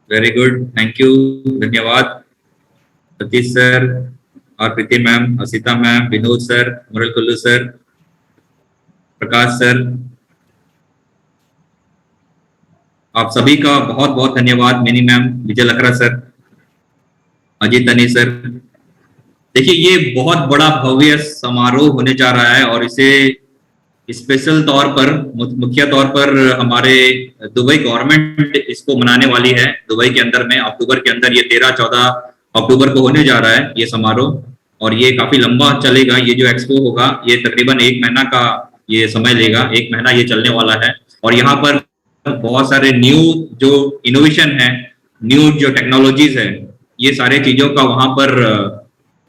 Very good, thank you, धन्यवाद Satish sir और Preeti ma'am, Asita ma'am, Vinod sir, Mural Kullu sir, प्रकाश sir, आप सभी का बहुत बहुत धन्यवाद। मिनी मैम, विजय लकड़ा सर, अजीत अनी सर। देखिए, ये बहुत बड़ा भव्य समारोह होने जा रहा है और इसे स्पेशल तौर पर, मुख्य तौर पर हमारे दुबई गवर्नमेंट इसको मनाने वाली है। दुबई के अंदर में अक्टूबर के अंदर, ये 13-14 अक्टूबर को होने जा रहा है ये समारोह। और ये काफी लंबा चलेगा। ये जो एक्सपो होगा ये तकरीबन 1 महीना का ये समय लेगा। 1 महीना ये चलने वाला है। और यहाँ पर बहुत सारे न्यू जो इनोवेशन है, न्यू जो टेक्नोलॉजीज है, ये सारे चीजों का वहां पर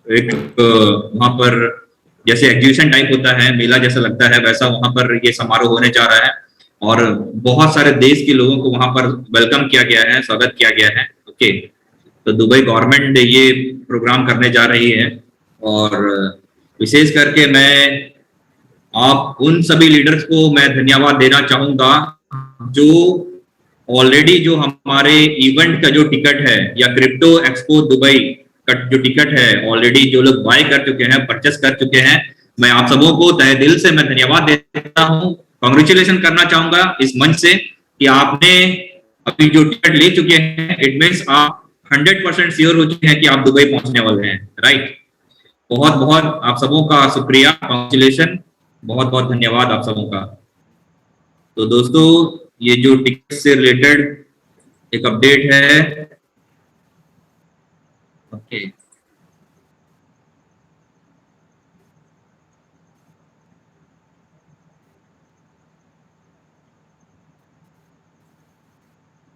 एक वहां पर जैसे एग्जीबिशन टाइप होता है, मेला जैसा लगता है, वैसा वहां पर ये समारोह होने जा रहा है। और बहुत सारे देश के लोगों को वहां पर वेलकम किया गया है, स्वागत किया गया है। ओके, तो दुबई गवर्नमेंट ये प्रोग्राम करने जा रही है। और विशेष करके मैं आप उन सभी लीडर्स को मैं धन्यवाद देना चाहूंगा जो ऑलरेडी जो हमारे इवेंट का जो टिकट है या क्रिप्टो एक्सपो दुबई का जो टिकट है, ऑलरेडी जो लोग बाय कर चुके हैं, परचेस कर चुके हैं, मैं आप सबों को तहे दिल से मैं धन्यवाद देता हूं, कॉन्ग्रेचुलेशन करना चाहूंगा इस मंच से कि आपने अभी जो टिकट ले चुके हैं, इट मीन्स आप 100% श्योर हो चुके हैं कि आप दुबई पहुंचने वाले हैं, राइट। बहुत बहुत आप सबों का शुक्रिया, कॉन्ग्रेचुलेशन, बहुत बहुत धन्यवाद आप सबों का। तो दोस्तों, ये जो टिकट से रिलेटेड एक अपडेट है। ओके,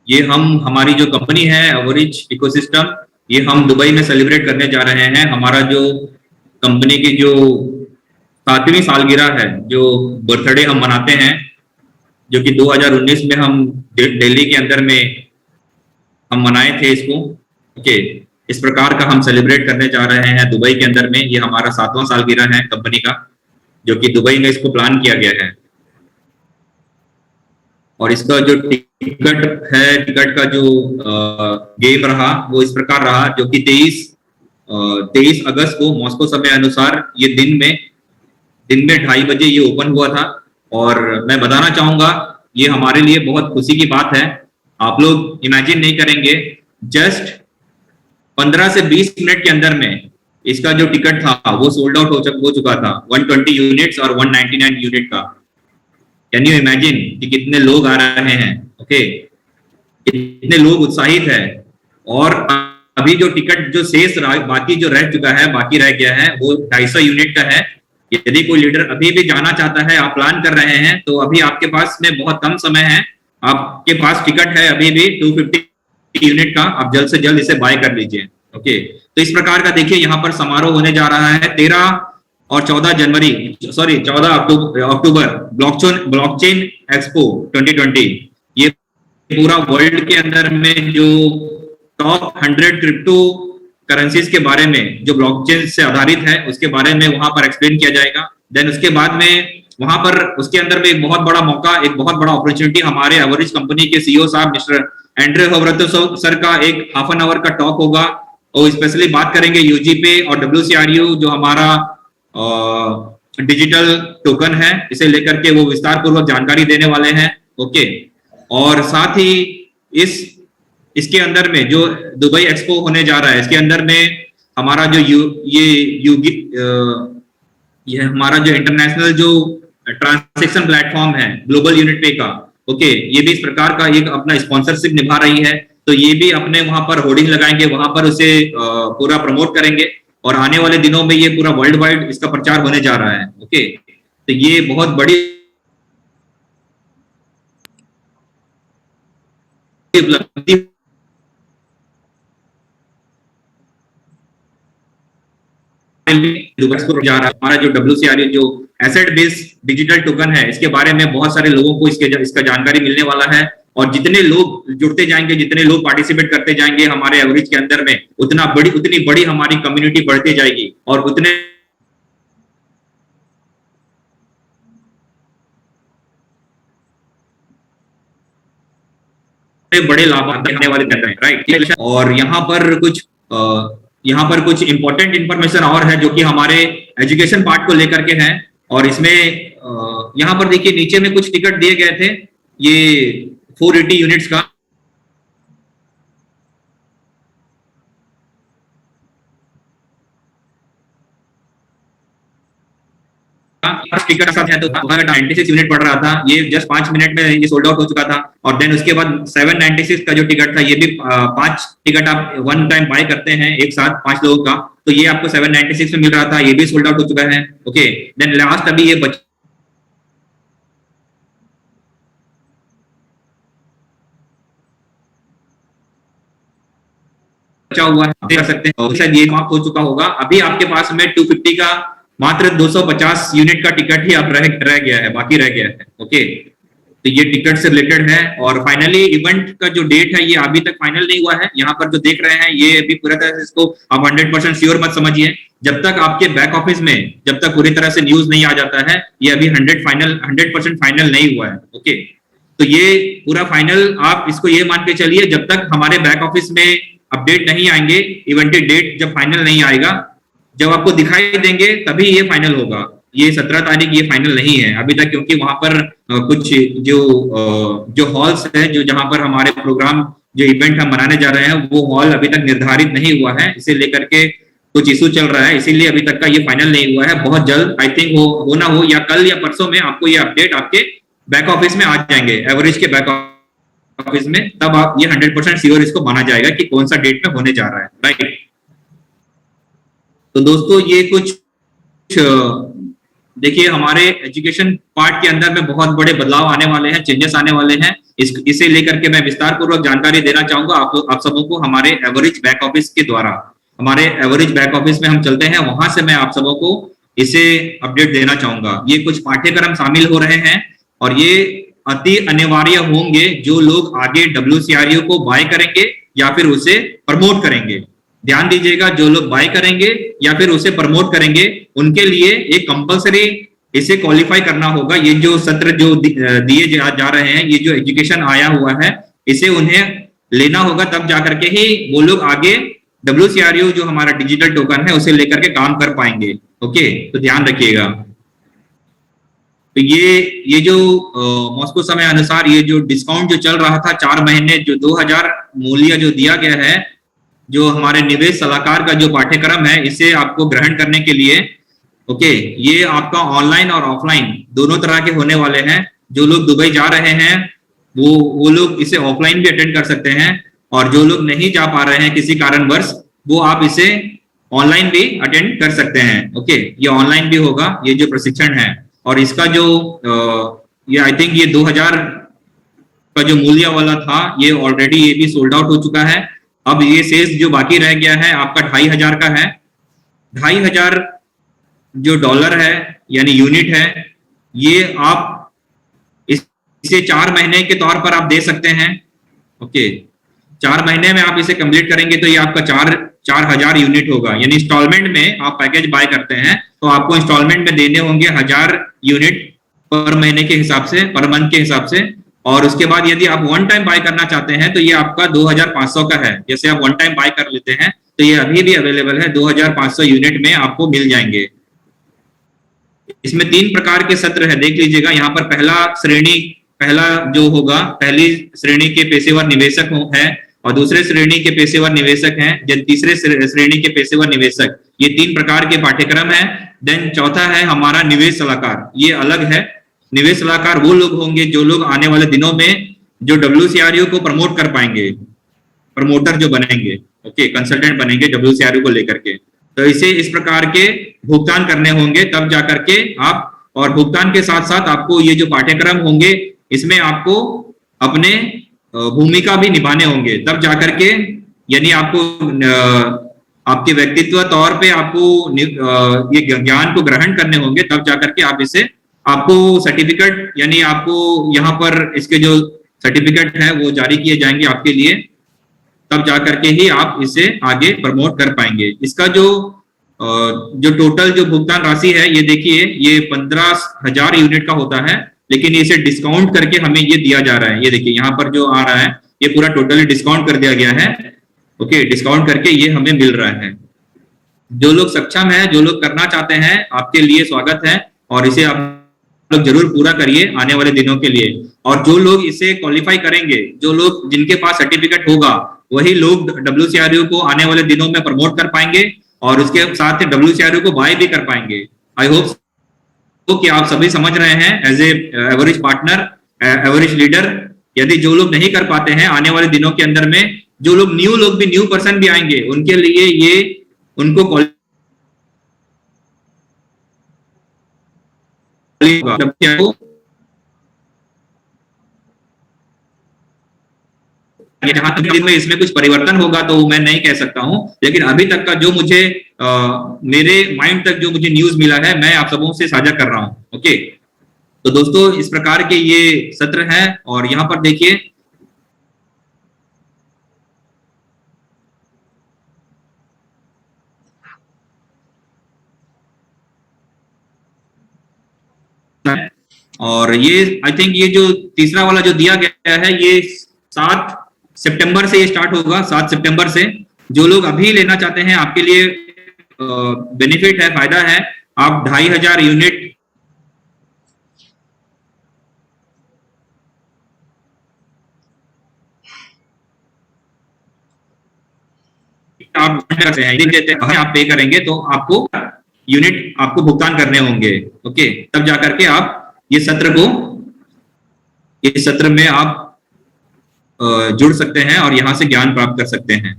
ये हम हमारी जो कंपनी है एवरेज इकोसिस्टम, ये हम दुबई में सेलिब्रेट करने जा रहे हैं। हमारा जो कंपनी की जो 7वीं सालगिरह है, जो बर्थडे हम मनाते हैं, जो कि 2019 में हम दिल्ली के अंदर में हम मनाए थे इसको। ओके, इस प्रकार का हम सेलिब्रेट करने जा रहे हैं दुबई के अंदर में। ये हमारा 7वां सालगिरह है कंपनी का, जो कि दुबई में इसको प्लान किया गया है। और इसका जो टिकट है, टिकट का जो गेम रहा वो इस प्रकार रहा, जो कि 23 अगस्त को मॉस्को समय अनुसार ये दिन में 2:30 बजे ये ओपन हुआ था। और मैं बताना चाहूंगा, ये हमारे लिए बहुत खुशी की बात है। आप लोग इमेजिन नहीं करेंगे, जस्ट 15 से 20 मिनट के अंदर में इसका जो टिकट था वो सोल्ड आउट हो चुका था, 120 यूनिट्स और 199 यूनिट का। कैन यू इमेजिन कि कितने लोग आ रहे हैं? ओके, कितने लोग उत्साहित है। और अभी जो टिकट जो शेष बाकी जो रह चुका है, बाकी रह गया है, वो 250 यूनिट का है। यदि कोई लीडर अभी भी जाना चाहता है, आप प्लान कर रहे हैं, तो अभी आपके पास में बहुत कम समय है। आपके पास टिकट है अभी भी 250 यूनिट का, आप जल्द से जल्द इसे बाय कर लीजिए। ओके, तो इस प्रकार का देखिए यहाँ पर समारोह होने जा रहा है 13 और 14 जनवरी, सॉरी 14 अक्टूबर, ब्लॉकचेन एक्सपो 2020। ये पूरा वर्ल्ड के अंदर में जो टॉप 100 क्रिप्टो करेंसीज के बारे में, जो ब्लॉकचेन से आधारित है, उसके बारे में वहां पर एक्सप्लेन किया जाएगा। देन उसके बाद में वहां पर उसके अंदर में एक बहुत बड़ा मौका, एक बहुत बड़ा अपॉर्चुनिटी हमारे एवरेज कंपनी के सीईओ साहब मिस्टर एंड्रे होवरतो सर का एक हाफ एन आवर का टॉक होगा। और स्पेशली बात करेंगे यूजी पे और डब्ल्यूसीआरयू, जो हमारा डिजिटल टोकन है, इसे लेकर के वो विस्तार पूर्वक जानकारी देने वाले हैं। ओके, और साथ ही इस इसके अंदर में जो दुबई एक्सपो होने जा रहा है, इसके अंदर में हमारा जो ये हमारा जो इंटरनेशनल जो ट्रांसैक्शन प्लेटफॉर्म है ग्लोबल यूनिट पे का, ओके, ये भी इस प्रकार का एक अपना स्पॉन्सरशिप निभा रही है। तो ये भी अपने वहां पर होर्डिंग लगाएंगे, वहां पर उसे पूरा प्रमोट करेंगे। और आने वाले दिनों में ये पूरा वर्ल्ड वाइड इसका प्रचार होने जा रहा है। ओके, तो ये बहुत बड़ी उपलब्धि जा रहा है। हमारा जो डब्ल्यूसीआर जो एसेट बेस्ड डिजिटल टोकन है, इसके बारे में बहुत सारे लोगों को इसका जानकारी मिलने वाला है। और जितने लोग जुड़ते जाएंगे, जितने लोग पार्टिसिपेट करते जाएंगे हमारे एवरेज के अंदर में, उतनी बड़ी हमारी कम्युनिटी बढ़ती जाएगी और उतने बड़े लाभ आने वाले दिन हैं, राइट। और यहाँ पर कुछ इंपॉर्टेंट इंफॉर्मेशन और है जो कि हमारे एजुकेशन पार्ट को लेकर के है। और इसमें यहाँ पर देखिए नीचे में कुछ टिकट दिए गए थे, ये 480 यूनिट्स का। टिकट साथ है तो 96 यूनिट पड़ रहा था, ये जस्ट 5 मिनट में ये सोल्ड आउट हो चुका था। और देन उसके बाद 796 का जो टिकट था, ये भी 5 टिकट आप वन टाइम बाय करते हैं एक साथ 5 लोगों का, तो ये आपको 796 में मिल रहा था, ये भी सोल्ड आउट हो चुका है। ओके, देन लास्ट अभी ये बचा हुआ है, देख सकते हैं शायद ये समाप्त हो चुका होगा। अभी आपके पास में 250 का मात्र 250 यूनिट का टिकट ही अब रह गया है, बाकी रह गया है। ओके, तो ये टिकट से रिलेटेड है। और फाइनली इवेंट का जो डेट है ये अभी तक फाइनल नहीं हुआ है। यहाँ पर जो देख रहे हैं ये अभी पूरा तरह से इसको आप 100% श्योर मत समझिए, जब तक आपके बैक ऑफिस में जब तक पूरी तरह से न्यूज नहीं आ जाता है, ये अभी 100% फाइनल नहीं हुआ है। ओके, तो ये पूरा फाइनल आप इसको ये मान के चलिए, जब तक हमारे बैक ऑफिस में अपडेट नहीं आएंगे, इवेंट डेट जब फाइनल नहीं आएगा, जब आपको दिखाई देंगे तभी ये फाइनल होगा। ये 17 तारीख ये फाइनल नहीं है अभी तक, क्योंकि वहां पर कुछ जो हॉल्स है, जो जहां पर हमारे प्रोग्राम जो इवेंट हम मनाने जा रहे हैं, वो हॉल अभी तक निर्धारित नहीं हुआ है, इसे लेकर के कुछ इशू चल रहा है, इसीलिए अभी तक का ये फाइनल नहीं हुआ है। बहुत जल्द आई थिंक होना हो या कल या परसों में आपको ये अपडेट आपके बैक ऑफिस में आ जाएंगे, एवरेज के बैक ऑफिस में, तब आप ये 100% श्योर इसको माना जाएगा कि कौन सा डेट में होने जा रहा है, राइट। तो दोस्तों ये कुछ देखिए हमारे एजुकेशन पार्ट के अंदर में बहुत बड़े बदलाव आने वाले हैं, चेंजेस आने वाले हैं। इसे लेकर के मैं विस्तार पूर्वक जानकारी देना चाहूंगा आप सबों को हमारे एवरेज बैक ऑफिस के द्वारा। हमारे एवरेज बैक ऑफिस में हम चलते हैं, वहां से मैं आप सबों को इसे अपडेट देना चाहूंगा। ये कुछ पाठ्यक्रम शामिल हो रहे हैं और ये अति अनिवार्य होंगे जो लोग आगे WCRU को बाय करेंगे या फिर उसे प्रमोट करेंगे। ध्यान दीजिएगा, जो लोग बाय करेंगे या फिर उसे प्रमोट करेंगे, उनके लिए एक कंपलसरी इसे क्वालिफाई करना होगा। ये जो सत्र जो दिए जा रहे हैं, ये जो एजुकेशन आया हुआ है, इसे उन्हें लेना होगा, तब जाकर के ही वो लोग आगे WCRU जो हमारा डिजिटल टोकन है उसे लेकर के काम कर पाएंगे। ओके, तो ध्यान रखिएगा। तो ये जो मॉस्को समय अनुसार ये जो डिस्काउंट जो चल रहा था 4 महीने, जो 2000 मूल्य जो दिया गया है, जो हमारे निवेश सलाहकार का जो पाठ्यक्रम है, इसे आपको ग्रहण करने के लिए ओके, ये आपका ऑनलाइन और ऑफलाइन दोनों तरह के होने वाले हैं। जो लोग दुबई जा रहे हैं वो लोग इसे ऑफलाइन भी अटेंड कर सकते हैं, और जो लोग नहीं जा पा रहे हैं किसी कारणवश, वो आप इसे ऑनलाइन भी अटेंड कर सकते हैं। ओके, ये ऑनलाइन भी होगा ये जो प्रशिक्षण है। और इसका जो ये आई थिंक ये 2000 का जो मूल्य वाला था, ये ऑलरेडी ये भी सोल्ड आउट हो चुका है। अब ये शेष जो बाकी रह गया है आपका 2500 का है। 2500 जो डॉलर है यानी यूनिट है, ये आप इसे 4 महीने के तौर पर आप दे सकते हैं। ओके, 4 महीने में आप इसे कंप्लीट करेंगे तो ये आपका 4000 यूनिट होगा। यानी इंस्टॉलमेंट में आप पैकेज बाय करते हैं तो आपको इंस्टॉलमेंट में देने होंगे 1000 यूनिट पर महीने के हिसाब से, पर मंथ के हिसाब से। और उसके बाद यदि आप वन टाइम बाय करना चाहते हैं तो ये आपका 2500 का है। जैसे आप वन टाइम बाय कर लेते हैं तो ये अभी भी अवेलेबल है, 2500 यूनिट में आपको मिल जाएंगे। इसमें 3 प्रकार के सत्र है, देख लीजिएगा। यहाँ पर पहला जो होगा, पहली श्रेणी के पेशेवर निवेशक है, और दूसरे श्रेणी के पेशेवर निवेशक हैं, जब तीसरे श्रेणी के पेशेवर निवेशक। ये 3 प्रकार के पाठ्यक्रम है। देन चौथा है हमारा निवेश सलाहकार, ये अलग है। निवेश सलाहकार वो लोग होंगे जो लोग आने वाले दिनों में जो WCRU को प्रमोट कर पाएंगे, प्रमोटर जो बनेंगे, ओके, कंसल्टेंट बनेंगे WCRU को लेकर के। तो इसे इस प्रकार के भुगतान करने होंगे, तब जाकर के आप, और भुगतान के साथ साथ आपको ये जो पाठ्यक्रम होंगे इसमें आपको अपने भूमिका भी निभाने होंगे, तब जाकर के, यानी आपको आपके व्यक्तित्व तौर पे आपको ये ज्ञान को ग्रहण करने होंगे, तब जाकर के आप इसे, आपको सर्टिफिकेट, यानी आपको यहाँ पर इसके जो सर्टिफिकेट है वो जारी किए जाएंगे आपके लिए, तब जाकर के ही आप इसे आगे प्रमोट कर पाएंगे। इसका जो टोटल जो भुगतान राशि है, ये देखिए, ये 15000 यूनिट का होता है, लेकिन इसे डिस्काउंट करके हमें ये दिया जा रहा है। ये देखिए यहाँ पर जो आ रहा है ये पूरा टोटली डिस्काउंट कर दिया गया है। ओके, डिस्काउंट करके ये हमें मिल रहा है। जो लोग सक्षम है, जो लोग करना चाहते हैं, आपके लिए स्वागत है, और इसे आप लोग जरूर पूरा करिए आने वाले दिनों के लिए। और जो लोग इसे क्वालिफाई करेंगे, जो लोग जिनके पास सर्टिफिकेट होगा, वही लोग WCRU को आने वाले दिनों में प्रमोट कर पाएंगे और उसके साथ WCRU को बाय भी कर पाएंगे। आई होप तो कि आप सभी समझ रहे हैं as a average partner, average leader. यदि जो लोग नहीं कर पाते हैं आने वाले दिनों के अंदर में, जो लोग न्यू पर्सन भी आएंगे, उनके लिए ये उनको जहां तक दिन में इसमें कुछ परिवर्तन होगा तो मैं नहीं कह सकता हूं, लेकिन अभी तक का जो मुझे मेरे माइंड तक जो मुझे न्यूज मिला है, मैं आप सबों से साझा कर रहा हूं। ओके, तो दोस्तों इस प्रकार के ये सत्र हैं, और यहाँ पर देखिए और ये आई थिंक ये जो तीसरा वाला जो दिया गया है, ये 7 सितंबर से ये स्टार्ट होगा। 7 सितंबर से जो लोग अभी लेना चाहते हैं, आपके लिए बेनिफिट है, फायदा है। आप 2500 यूनिट आप करते हैं, आप पे करेंगे तो आपको यूनिट आपको भुगतान करने होंगे। ओके, तब जाकर के आप ये सत्र को, इस सत्र में आप जुड़ सकते हैं और यहां से ज्ञान प्राप्त कर सकते हैं।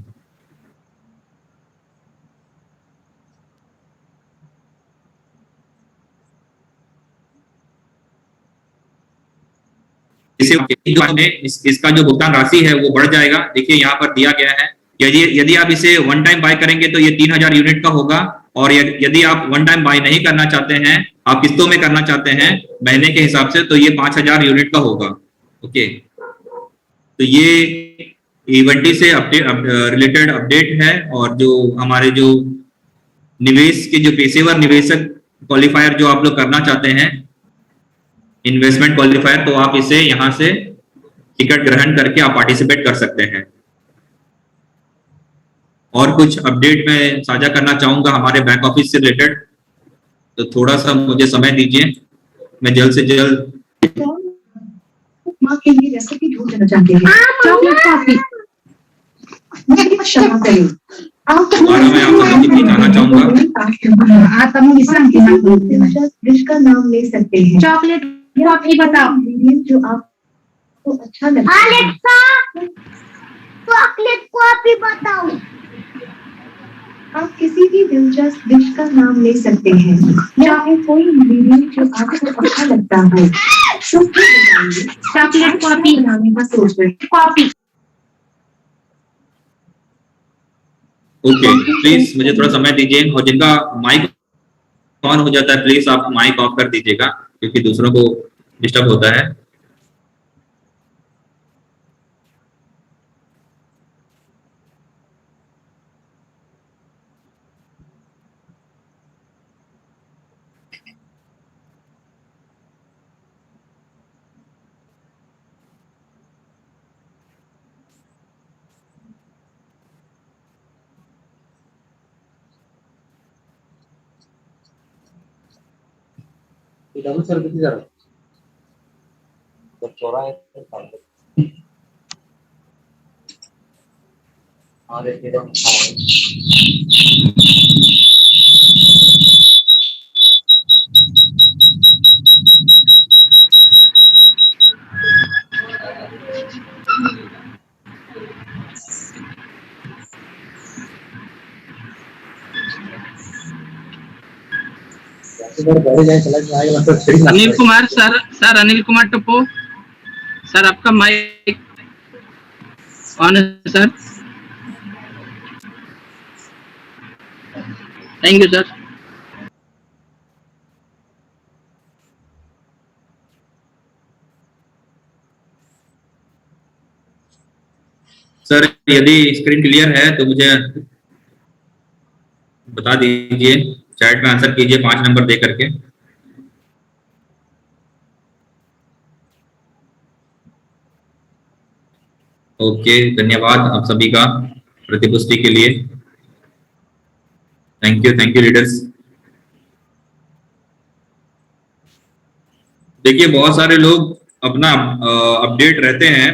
इसका जो भुगतान राशि है वो बढ़ जाएगा। देखिए यहाँ पर दिया गया है, यदि आप इसे वन टाइम बाय करेंगे तो ये 3000 यूनिट का होगा, और यदि आप वन टाइम बाय नहीं करना चाहते हैं, आप किस्तों में करना चाहते हैं महीने के हिसाब से, तो ये 5000 यूनिट का होगा। ओके, तो ये इवेंटी से रिलेटेड अपडेट है। और जो हमारे जो निवेश के जो पेशेवर निवेशक क्वालिफायर जो आप लोग करना चाहते हैं, इन्वेस्टमेंट क्वालिफायर, तो आप इसे यहां से टिकट ग्रहण करके आप पार्टिसिपेट कर सकते हैं। और कुछ अपडेट मैं साझा करना चाहूंगा हमारे बैक ऑफिस से रिलेटेड, तो थोड़ा सा मुझे समय दीजिए, मैं जल्द से जल्द माँ के लिए रेसिपी ढूंढना चाहते हैं। चॉकलेट कॉफी क्षमा करें, दोबारा मैं आप सबको दिखाना चाहूंगा। आप डिश का नाम ले सकते हैं। चॉकलेट कॉफी बताओ जो आपको अच्छा लगता है। अलेक्सा, चॉकलेट कॉफी बताओ। आप किसी भी दिलचस्प डिश का नाम ले सकते हैं, चाहे कोई इंग्रेडिएंट जो आपको अच्छा लगता हो। चॉकलेट कॉफी बनाने का सोच रहे कॉफी। ओके, प्लीज मुझे थोड़ा समय दीजिए, और जिनका माइक ऑन हो जाता है प्लीज आप माइक ऑफ कर दीजिएगा, क्योंकि दूसरों को डिस्टर्ब होता है। डबल सर किती जरा जब चौरा है तो सामने हाँ देखिए तो अनिल कुमार सर अनिल कुमार टप्पो सर, आपका माइक ऑन है sir. Thank you sir. Sir यदि स्क्रीन क्लियर है तो मुझे बता दीजिए, चैट में आंसर कीजिए 5 नंबर दे करके। ओके, धन्यवाद आप सभी का प्रतिपुष्टि के लिए। Thank you leaders. देखिए बहुत सारे लोग अपना अपडेट रहते हैं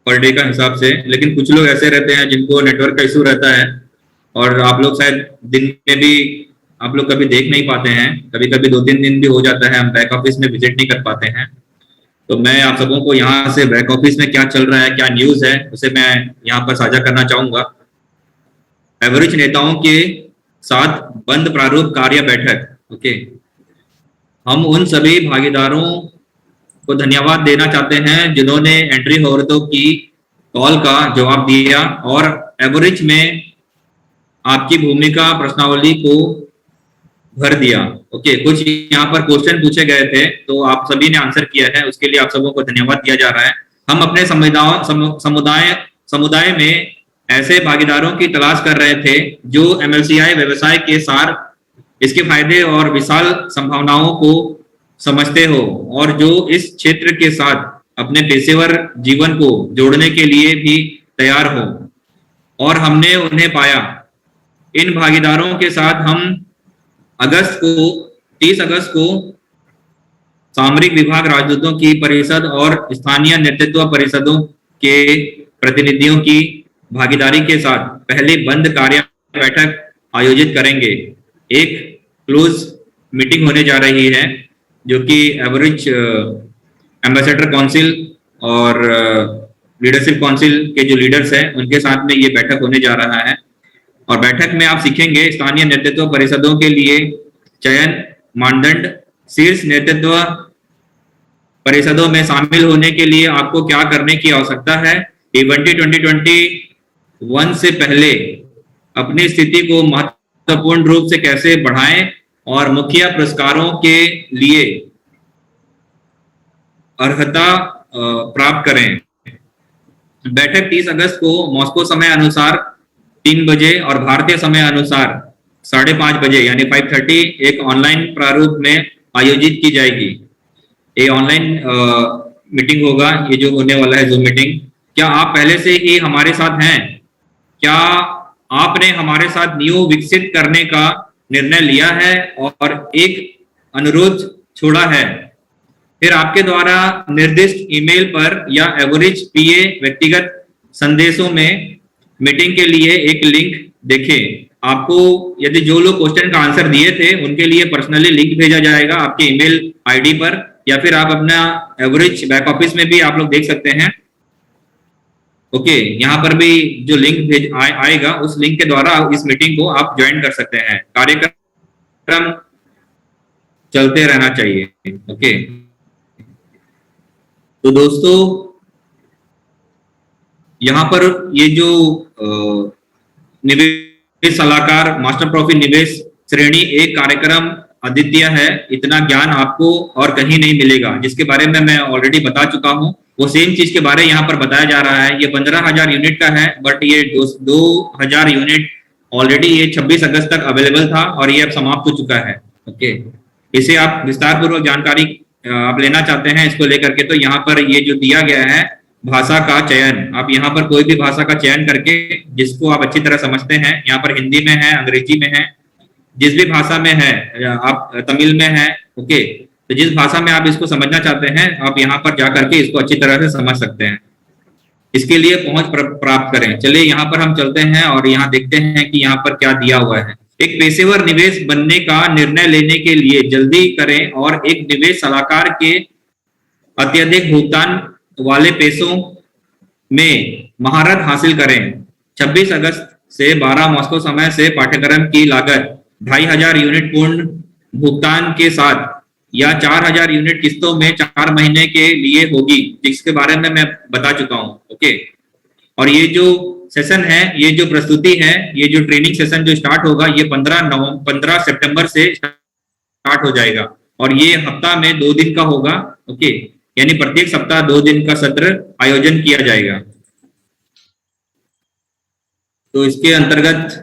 पर डे का हिसाब से, लेकिन कुछ लोग ऐसे रहते हैं जिनको नेटवर्क का इशू रहता है, और आप लोग शायद दिन में भी आप लोग कभी देख नहीं पाते हैं, कभी कभी 2-3 दिन भी हो जाता है, हम बैक ऑफिस में विजिट नहीं कर पाते हैं। तो मैं आप सबों को यहाँ से बैक ऑफिस में क्या चल रहा है, क्या न्यूज है, उसे मैं यहाँ पर साझा करना चाहूंगा। एवरेज नेताओं के साथ बंद प्रारूप कार्य बैठक। ओके, हम उन सभी भागीदारों को धन्यवाद देना चाहते हैं जिन्होंने एंट्री औरतों की कॉल का जवाब दिया और एवरेज में आपकी भूमिका प्रश्नावली को भर दिया। ओके, कुछ यहाँ पर क्वेश्चन पूछे गए थे तो आप सभी ने आंसर किया है, उसके लिए आप सबों को धन्यवाद दिया जा रहा है। हम अपने समुदाय में ऐसे भागीदारों की तलाश कर रहे थे जो एमएलसीआई व्यवसाय के सार, इसके फायदे और विशाल संभावनाओं को समझते हो और जो इस क्षेत्र के साथ अपने पेशेवर जीवन को जोड़ने के लिए भी तैयार हो, और हमने उन्हें पाया। इन भागीदारों के साथ हम 30 अगस्त को सामरिक विभाग, राजदूतों की परिषद और स्थानीय नेतृत्व परिषदों के प्रतिनिधियों की भागीदारी के साथ पहले बंद कार्य बैठक आयोजित करेंगे। एक क्लोज मीटिंग होने जा रही है जो कि एवरेज एम्बेसडर काउंसिल और लीडरशिप काउंसिल के जो लीडर्स हैं उनके साथ में ये बैठक होने जा रहा है। और बैठक में आप सीखेंगे स्थानीय नेतृत्व परिषदों के लिए चयन मानदंड, शीर्ष नेतृत्व परिषदों में शामिल होने के लिए आपको क्या करने की आवश्यकता है, इवेंट 2021 से पहले अपनी स्थिति को महत्वपूर्ण रूप से कैसे बढ़ाएं और मुखिया पुरस्कारों के लिए अर्हता प्राप्त करें। बैठक 30 अगस्त को मॉस्को समय अनुसार 3 बजे और भारतीय समय अनुसार 5:30 बजे यानी 5:30 एक ऑनलाइन प्रारूप में आयोजित की जाएगी। ये ऑनलाइन मीटिंग होगा, ये जो होने वाला है जूम मीटिंग। क्या आप पहले से ही हमारे साथ हैं? क्या आपने हमारे साथ न्यू विकसित करने का निर्णय लिया है और एक अनुरोध छोड़ा है? फिर आपके द्वारा निर्दिष्ट ईमेल पर या एवरेज पीए व्यक्तिगत संदेशों में मीटिंग के लिए एक लिंक देखें। आपको यदि जो लोग क्वेश्चन का आंसर दिए थे उनके लिए पर्सनली लिंक भेजा जाएगा आपके ईमेल आईडी पर, या फिर आप अपना एवरेज बैक ऑफिस में भी आप लोग देख सकते हैं। ओके, यहाँ पर भी जो लिंक आएगा उस लिंक के द्वारा इस मीटिंग को आप ज्वाइन कर सकते हैं। कार्यक्रम चलते रहना चाहिए। ओके, तो दोस्तों यहाँ पर ये जो निवेश सलाहकार मास्टर प्रॉफिट निवेश श्रेणी 1 कार्यक्रम अद्वितीय है। इतना ज्ञान आपको और कहीं नहीं मिलेगा, जिसके बारे में मैं ऑलरेडी बता चुका हूँ। वो सेम चीज के बारे यहाँ पर बताया जा रहा है। ये 15,000 यूनिट का है, बट ये 2,000 यूनिट ऑलरेडी ये 26 अगस्त तक अवेलेबल था और ये अब समाप्त हो चुका है। ओके, इसे आप विस्तार पूर्वक जानकारी आप लेना चाहते हैं इसको लेकर के, तो यहाँ पर ये जो दिया गया है भाषा का चयन, आप यहाँ पर कोई भी भाषा का चयन करके जिसको आप अच्छी तरह समझते हैं, यहाँ पर हिंदी में है, अंग्रेजी में है, जिस भी भाषा में है, आप तमिल में है। ओके, तो जिस भाषा में आप इसको समझना चाहते हैं आप यहाँ पर जाकर के इसको अच्छी तरह से समझ सकते हैं। इसके लिए पहुंच प्राप्त करें। चलिए यहाँ पर हम चलते हैं और यहाँ देखते हैं कि यहाँ पर क्या दिया हुआ है। एक पेशेवर निवेश बनने का निर्णय लेने के लिए जल्दी करें और एक निवेश सलाहकार के अत्यधिक भुगतान वाले पेशों में महारत हासिल करें। 26 अगस्त से 12 मॉस्को समय से पाठ्यक्रम की लागत 2,500 यूनिट पूर्ण भुगतान के साथ या 4,000 यूनिट किस्तों में 4 महीने के लिए होगी, जिसके बारे में मैं बता चुका हूँ। ओके, और ये जो सेशन है, ये जो प्रस्तुति है, ये जो ट्रेनिंग सेशन जो स्टार्ट होगा ये 15 सितंबर से स्टार्ट हो जाएगा और ये हफ्ता में 2 दिन का होगा। ओके, यानी प्रत्येक सप्ताह 2 दिन का सत्र आयोजन किया जाएगा। तो इसके अंतर्गत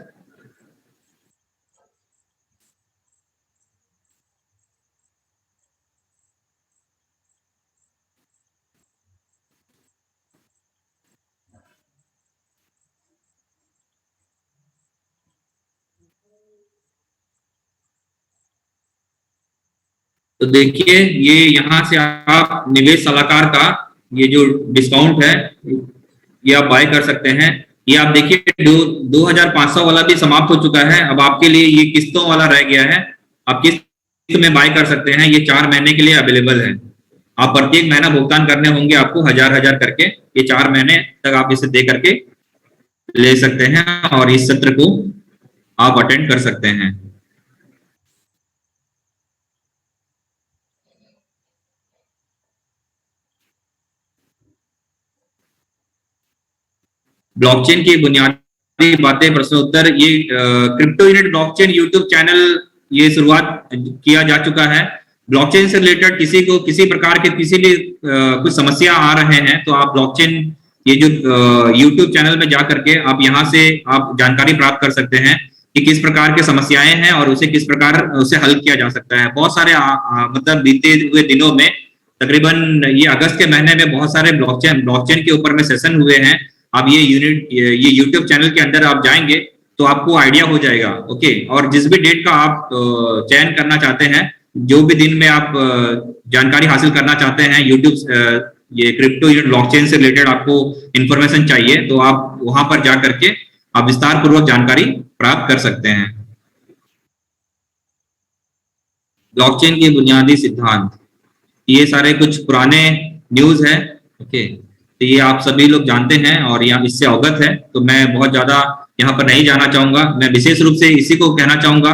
तो देखिए ये यहाँ से आप निवेश सलाहकार का ये जो डिस्काउंट है ये आप बाय कर सकते हैं। ये आप देखिए 2500 वाला भी समाप्त हो चुका है। अब आपके लिए ये किस्तों वाला रह गया है। आप किस्त में बाय कर सकते हैं। ये 4 महीने के लिए अवेलेबल है। आप प्रत्येक महीना भुगतान करने होंगे आपको 1000 करके। ये 4 महीने तक आप इसे दे करके ले सकते हैं और इस सत्र को आप अटेंड कर सकते हैं। ब्लॉकचेन की बुनियादी बातें, प्रश्न उत्तर। ये crypto unit blockchain YouTube channel ये शुरुआत किया जा चुका है। ब्लॉकचेन से रिलेटेड किसी को किसी प्रकार के किसी भी कुछ समस्या आ रहे हैं तो आप ब्लॉकचेन ये जो यूट्यूब चैनल में जा करके आप यहाँ से आप जानकारी प्राप्त कर सकते हैं कि किस प्रकार की समस्याएं हैं और उसे किस प्रकार उसे हल किया जा सकता है। बहुत सारे मतलब बीते हुए दिनों में तकरीबन ये अगस्त के महीने में बहुत सारे ब्लॉकचेन के ऊपर में सेशन हुए हैं। आप ये यूट्यूब चैनल के अंदर आप जाएंगे तो आपको आइडिया हो जाएगा। ओके, और जिस भी डेट का आप चयन करना चाहते हैं, जो भी दिन में आप जानकारी हासिल करना चाहते हैं, यूट्यूब ये क्रिप्टो यूनिट ब्लॉकचेन से रिलेटेड आपको इंफॉर्मेशन चाहिए तो आप वहां पर जा करके आप विस्तार पूर्वक जानकारी प्राप्त कर सकते हैं। ब्लॉकचेन के बुनियादी सिद्धांत, ये सारे कुछ पुराने न्यूज है। ओके, तो ये आप सभी लोग जानते हैं और यहाँ इससे अवगत है, तो मैं बहुत ज्यादा यहाँ पर नहीं जाना चाहूंगा। मैं विशेष रूप से इसी को कहना चाहूंगा,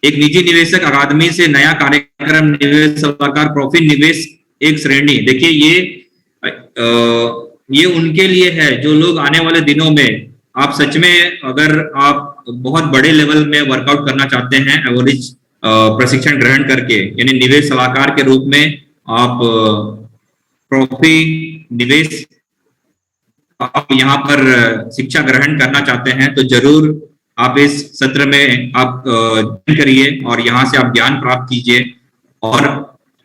एक निजी निवेशक अकादमी से नया कार्यक्रम निवेश सलाहकार प्रॉफिट निवेश एक श्रेणी। देखिए ये उनके लिए है जो लोग आने वाले दिनों में आप सच में अगर आप बहुत बड़े लेवल में वर्कआउट करना चाहते हैं एवरेज प्रशिक्षण ग्रहण करके, यानी निवेश सलाहकार के रूप में आप प्रॉफिट निवेश आप यहाँ पर शिक्षा ग्रहण करना चाहते हैं तो जरूर आप इस सत्र में आप ज्वाइन करिए और यहाँ से आप ज्ञान प्राप्त कीजिए। और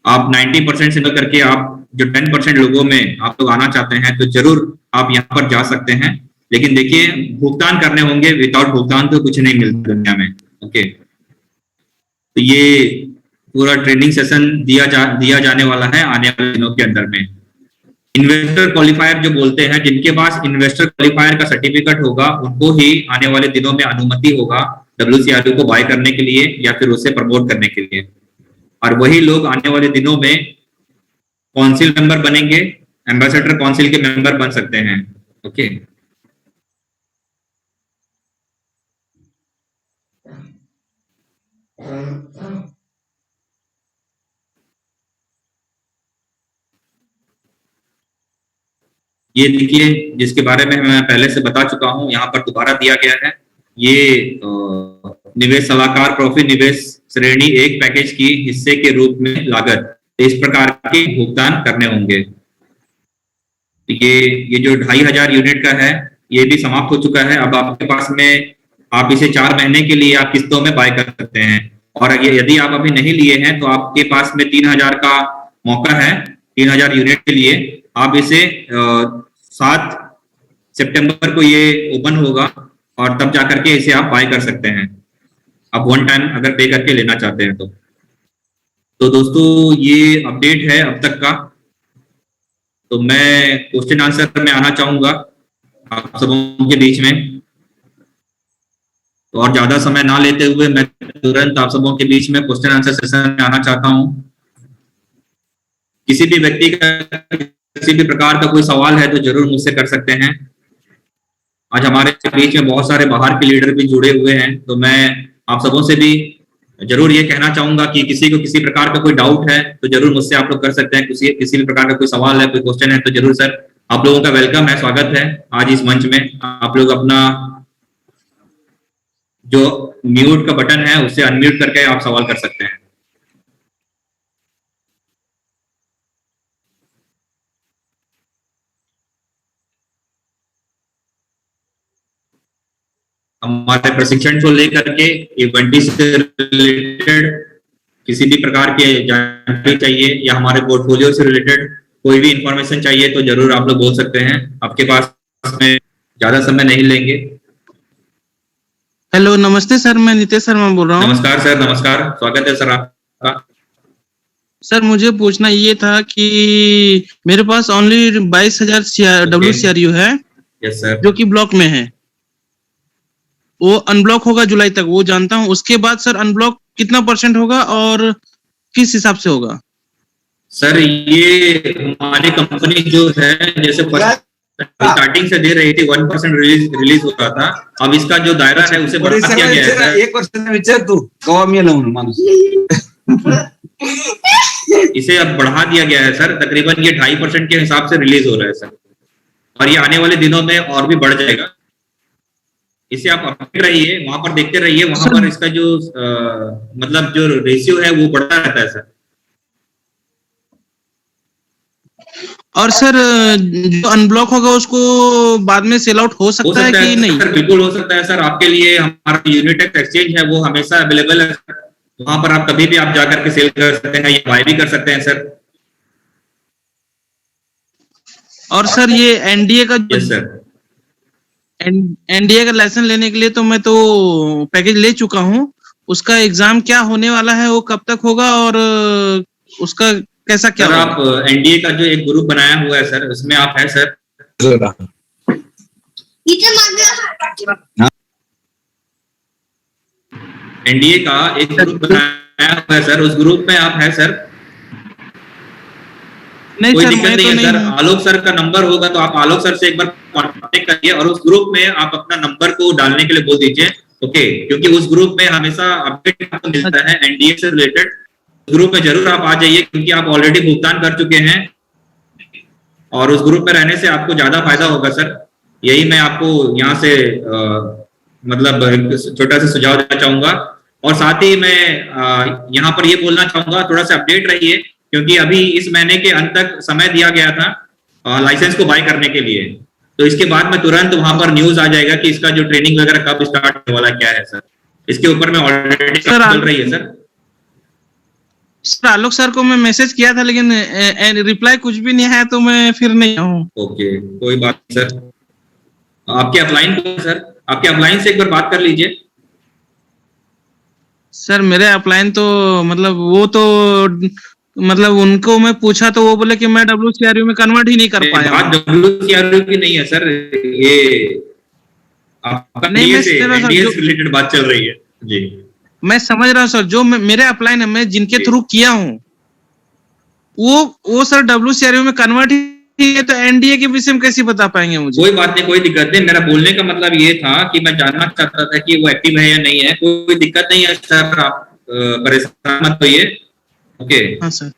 आप 90% से निकल करके आप जो 10% लोगों में आप लोग आना चाहते हैं तो जरूर आप यहाँ पर जा सकते हैं। लेकिन देखिए भुगतान करने होंगे, विदाउट भुगतान तो कुछ नहीं मिलता दुनिया में। ओके, तो ये पूरा ट्रेनिंग सेशन दिया जाने वाला है आने वाले दिनों के अंदर में। इन्वेस्टर क्वालिफायर जो बोलते हैं, जिनके पास इन्वेस्टर क्वालिफायर का सर्टिफिकेट होगा उनको ही आने वाले दिनों में अनुमति होगा WCRU को बाय करने के लिए या फिर उसे प्रमोट करने के लिए। और वही लोग आने वाले दिनों में काउंसिल मेंबर बनेंगे, एम्बेसडर काउंसिल के मेंबर बन सकते हैं। ओके, ये देखिए जिसके बारे में मैं पहले से बता चुका हूं, यहाँ पर दोबारा दिया गया है। ये निवेश सलाहकार प्रॉफिट निवेश श्रेणी एक पैकेज की हिस्से के रूप में लागत इस प्रकार के भुगतान करने होंगे। ये जो 2500 यूनिट का है ये भी समाप्त हो चुका है। अब आपके पास में आप इसे 4 महीने के लिए आप किस्तों में बाय कर सकते हैं। और यदि आप अभी नहीं लिए हैं तो आपके पास में 3000 का मौका है। 3000 यूनिट के लिए आप इसे 7 सितंबर को ये ओपन होगा और तब जाकर के इसे आप बाय कर सकते हैं, आप वन टाइम अगर पे करके लेना चाहते हैं तो दोस्तों ये अपडेट है अब तक का। तो मैं क्वेश्चन आंसर में आना चाहूंगा आप सबों के बीच में, तो और ज्यादा समय ना लेते हुए मैं तुरंत आप सबों के बीच में क्वेश्चन आंसर सेशन में आना चाहता हूं। किसी भी व्यक्ति का किसी भी प्रकार का कोई सवाल है तो जरूर मुझसे कर सकते हैं। आज हमारे बीच में बहुत सारे बाहर के लीडर भी जुड़े हुए हैं, तो मैं आप सबों से भी जरूर ये कहना चाहूंगा कि किसी को किसी प्रकार का कोई डाउट है तो जरूर मुझसे आप लोग कर सकते हैं। किसी भी प्रकार का कोई सवाल है, कोई क्वेश्चन है तो जरूर सर आप लोगों का वेलकम है, स्वागत है आज इस मंच में। आप लोग अपना जो म्यूट का बटन है उससे अनम्यूट करके आप सवाल कर सकते हैं। हमारे प्रशिक्षण को लेकर के इवेंट से रिलेटेड किसी भी प्रकार की जानकारी चाहिए या हमारे पोर्टफोलियो से रिलेटेड कोई भी इंफॉर्मेशन चाहिए तो जरूर आप लोग बोल सकते हैं। आपके पास में ज्यादा समय नहीं लेंगे। हेलो, नमस्ते सर, मैं नितेश शर्मा बोल रहा हूँ। नमस्कार सर, नमस्कार, स्वागत है सर आपका। सर मुझे पूछना ये था कि मेरे पास ओनली 22,000 WCRU है यस सर। जो कि ब्लॉक में है, वो अनब्लॉक होगा जुलाई तक, वो जानता हूँ। उसके बाद सर अनब्लॉक कितना % होगा और किस हिसाब से होगा? सर ये हमारी कंपनी जो है जैसे स्टार्टिंग से दे रही थी 1% रिलीज हो रहा था, अब इसका जो दायरा है उसे बढ़ा दिया गया है सर। 1% विचार तू कवा मी लावून माणूस इसे अब बढ़ा दिया गया है सर, तकरीबन ये 2.5% के हिसाब से रिलीज हो रहा है सर, और ये आने वाले दिनों में और भी बढ़ जाएगा। इसे आप अपडेट रहिए, वहां पर देखते रहिए, वहां पर इसका जो मतलब जो रेशियो है वो बढ़ता रहता है सर। और सर जो अनब्लॉक होगा उसको बाद में सेल आउट हो सकता है कि नहीं? सर बिल्कुल हो सकता है सर, आपके लिए हमारा यूनिटेक्स एक्सचेंज है वो हमेशा अवेलेबल है, वहां पर आप कभी भी आप जाकर के सेल कर सकते हैं या बाय भी कर सकते हैं सर। और सर ये एनडीए का यस सर। एनडीए का लाइसेंस लेने के लिए तो मैं तो पैकेज ले चुका हूँ, उसका एग्जाम क्या होने वाला है, वो कब तक होगा और उसका कैसा क्या सर? होगा? आप एनडीए का जो एक ग्रुप बनाया हुआ है सर, उसमें आप है सर। एनडीए का एक ग्रुप बनाया हुआ है सर, उस ग्रुप में आप है सर? नहीं कोई सर, दिक्कत मैं नहीं तो है नहीं सर, हूँ। आलोक सर का नंबर होगा तो आप आलोक सर से एक बार कांटेक्ट करिए और उस ग्रुप में आप अपना नंबर को डालने के लिए बोल दीजिए, ओके? क्योंकि उस ग्रुप में हमेशा अपडेट आपको मिलता है एनडीए से रिलेटेड। ग्रुप में जरूर आप आ जाइए, क्योंकि आप ऑलरेडी भुगतान कर चुके हैं और उस ग्रुप में रहने से आपको ज्यादा फायदा होगा सर। यही मैं आपको यहाँ से मतलब छोटा सा सुझाव देना चाहूंगा। और साथ ही मैं यहाँ पर ये बोलना चाहूंगा, थोड़ा सा अपडेट रहिए, क्योंकि अभी इस महीने के अंत तक समय दिया गया था लाइसेंस को बाय करने के लिए, तो इसके बाद में तुरंत वहां पर न्यूज आ जाएगा कि इसका जो ट्रेनिंग वगैरह कब स्टार्ट होने वाला क्या है सर। इसके ऊपर में ऑलरेडी चल रही है सर। सर आलोक सर को मैं मैसेज किया था लेकिन रिप्लाई कुछ भी नहीं है, तो मैं फिर नहीं हूँ। ओके, कोई बात नहीं सर। आपके अपलाइन को सर, आपके अपलाइन से एक बार बात कर लीजिए। सर मेरे अपलाइन तो मतलब वो तो मतलब उनको मैं पूछा तो वो बोले कि मैं WCRU में कन्वर्ट ही नहीं कर पाया। बात WCRU की नहीं है सर, ये आपका एनडीए से रिलेटेड बात चल रही है जी। मैं समझ रहा हूँ सर, जो मेरे अपलाइन है मैं जिनके थ्रू किया हूँ वो सर WCRU में कन्वर्ट ही है, तो एनडीए के विषय में कैसे बता पाएंगे मुझे? कोई बात नहीं, कोई दिक्कत नहीं। मेरा बोलने का मतलब ये था कि मैं जानना चाहता था कि वो एक्टिव है या नहीं है। कोई दिक्कत नहीं है सर, आप परेशान मत होइए, ओके? हाँ सर।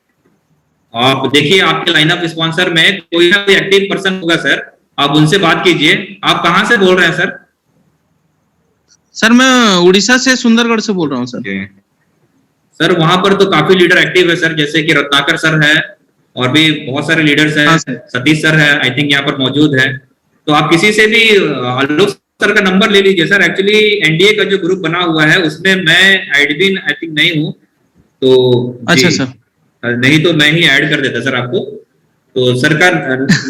आप देखिए आपके लाइनअप स्पॉन्सर में कोई ना कोई एक्टिव पर्सन होगा सर, आप उनसे बात कीजिए। आप कहाँ से बोल रहे हैं सर? सर मैं उड़ीसा से सुंदरगढ़ से बोल रहा हूँ सर। सर वहां पर तो काफी लीडर एक्टिव है सर, जैसे कि रत्नाकर सर है और भी बहुत सारे लीडर्स हैं। हाँ, सतीश सर है, आई थिंक यहाँ पर मौजूद है। तो आप किसी से भी आलोक सर का नंबर ले लीजिए सर। एक्चुअली एनडीए का जो ग्रुप बना हुआ है उसमें मैं एडमिन आई थिंक नहीं हूँ, तो अच्छा सर, नहीं तो मैं ही ऐड कर देता सर आपको। तो सर का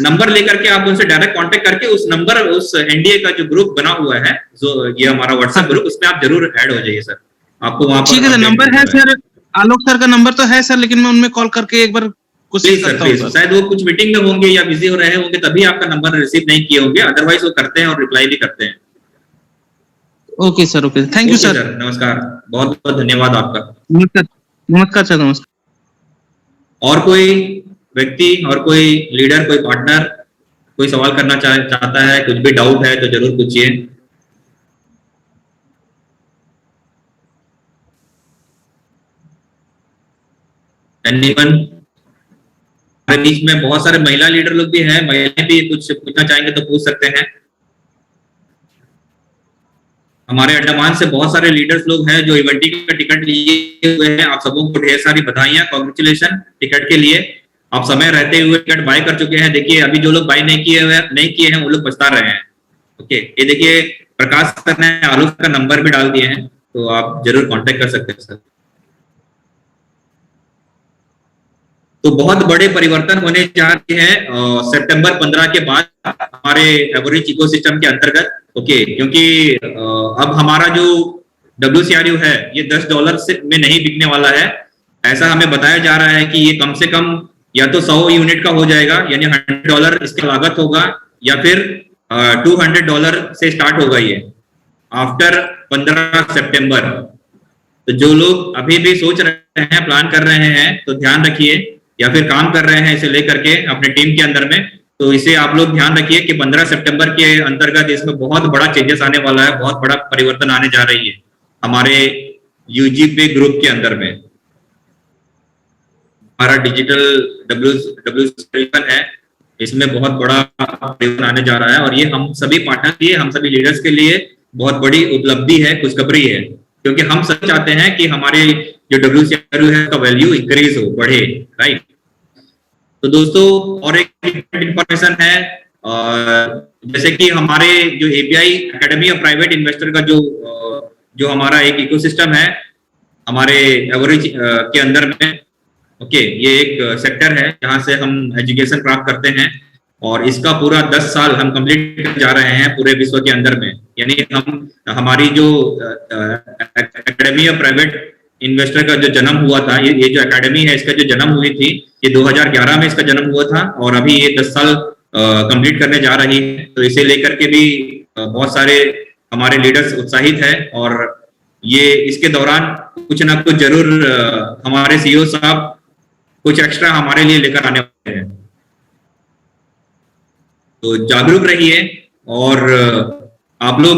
नंबर लेकर के आप उनसे डायरेक्ट कांटेक्ट करके उस नंबर, उस एनडीए का जो ग्रुप बना हुआ है, जो ये हमारा व्हाट्सएप ग्रुप, उसमें आप जरूर ऐड हो जाइए सर। आपको वहां पर ठीक है सर, नंबर है सर, आलोक सर का नंबर तो है सर, लेकिन मैं उनमें कॉल करके एक बार कोशिश करता हूँ। शायद वो कुछ मीटिंग में होंगे या बिजी हो रहे होंगे, तभी आपका नंबर रिसीव नहीं किए होंगे, अदरवाइज वो करते हैं और रिप्लाई भी करते हैं। Okay sir, okay, thank you sir. नमस्कार, बहुत बहुत धन्यवाद आपका। नमस्कार, नमस्कार सर, नमस्कार। और कोई व्यक्ति और कोई लीडर, कोई पार्टनर कोई सवाल करना चाहता है, कुछ भी डाउट है तो जरूर पूछिए। एनीवन? हमारे बीच में बहुत सारे महिला लीडर लोग भी हैं, महिलाएं भी कुछ पूछना चाहेंगे तो पूछ सकते हैं। हमारे अंडमान से बहुत सारे लीडर्स लोग हैं जो इवेंटी का टिकट लिए हुए हैं। आप सबों को ढेर सारी बधाइयां, कांग्रेचुलेशन टिकट के लिए। आप समय रहते हुए टिकट बाय कर चुके हैं। देखिए अभी जो लोग बाय नहीं किए हैं वो लोग पछता रहे हैं, ओके? ये देखिए प्रकाश सर ने आलोक का नंबर भी डाल दिए हैं, तो आप जरूर कांटेक्ट कर सकते हैं सर। तो बहुत बड़े परिवर्तन होने जा रहे हैं सितंबर 15 के बाद हमारे एवरेज इकोसिस्टम के अंतर्गत, ओके? क्योंकि अब हमारा जो WCRU है ये $10 से में नहीं बिकने वाला है। ऐसा हमें बताया जा रहा है कि ये कम से कम या तो 100 यूनिट का हो जाएगा, यानी $100 इसका लागत होगा, या फिर $200 से स्टार्ट होगा ये आफ्टर 15 सितंबर। तो जो लोग अभी भी सोच रहे हैं, प्लान कर रहे हैं, तो ध्यान रखिए, या फिर काम कर रहे हैं इसे लेकर के अपने टीम के अंदर में, तो इसे आप लोग ध्यान रखिए कि 15 सितंबर के अंतर्गत इसमें बहुत बड़ा चेंजेस आने वाला है, बहुत बड़ा परिवर्तन आने जा रही है हमारे यूजीपी ग्रुप के अंदर में। हमारा डिजिटल W7 है, इसमें बहुत बड़ा परिवर्तन आने जा रहा है, और ये हम सभी पार्टनर के लिए, हम सभी लीडर्स के लिए बहुत बड़ी उपलब्धि है, खुशखबरी है, क्योंकि हम सब चाहते हैं कि हमारे जो WCRU है उसका वैल्यू इंक्रीज हो, बढ़े, राइट। तो दोस्तों और एक इंफॉर्मेशन है, जैसे कि हमारे जो API academy of private investor का जो हमारा एक इकोसिस्टम है हमारे एवरेज के अंदर में, ओके, ये एक सेक्टर है जहां से हम एजुकेशन प्राप्त करते हैं, और इसका पूरा 10 साल हम कंप्लीट जा रहे हैं पूरे विश्व के अंदर में। यानी हम हमारी जो एकेडमी ऑफ प्राइवेट इन्वेस्टर का जो जन्म हुआ था, ये जो एकेडमी है इसका जो जन्म हुई थी, ये 2011 में इसका जन्म हुआ था, और अभी ये 10 साल कंप्लीट करने जा रही है। तो इसे लेकर के भी बहुत सारे हमारे लीडर्स उत्साहित है, और ये इसके दौरान कुछ ना कुछ जरूर हमारे CEO साहब कुछ एक्स्ट्रा हमारे लिए लेकर आने वाले हैं। तो जागरूक रहिए और आप लोग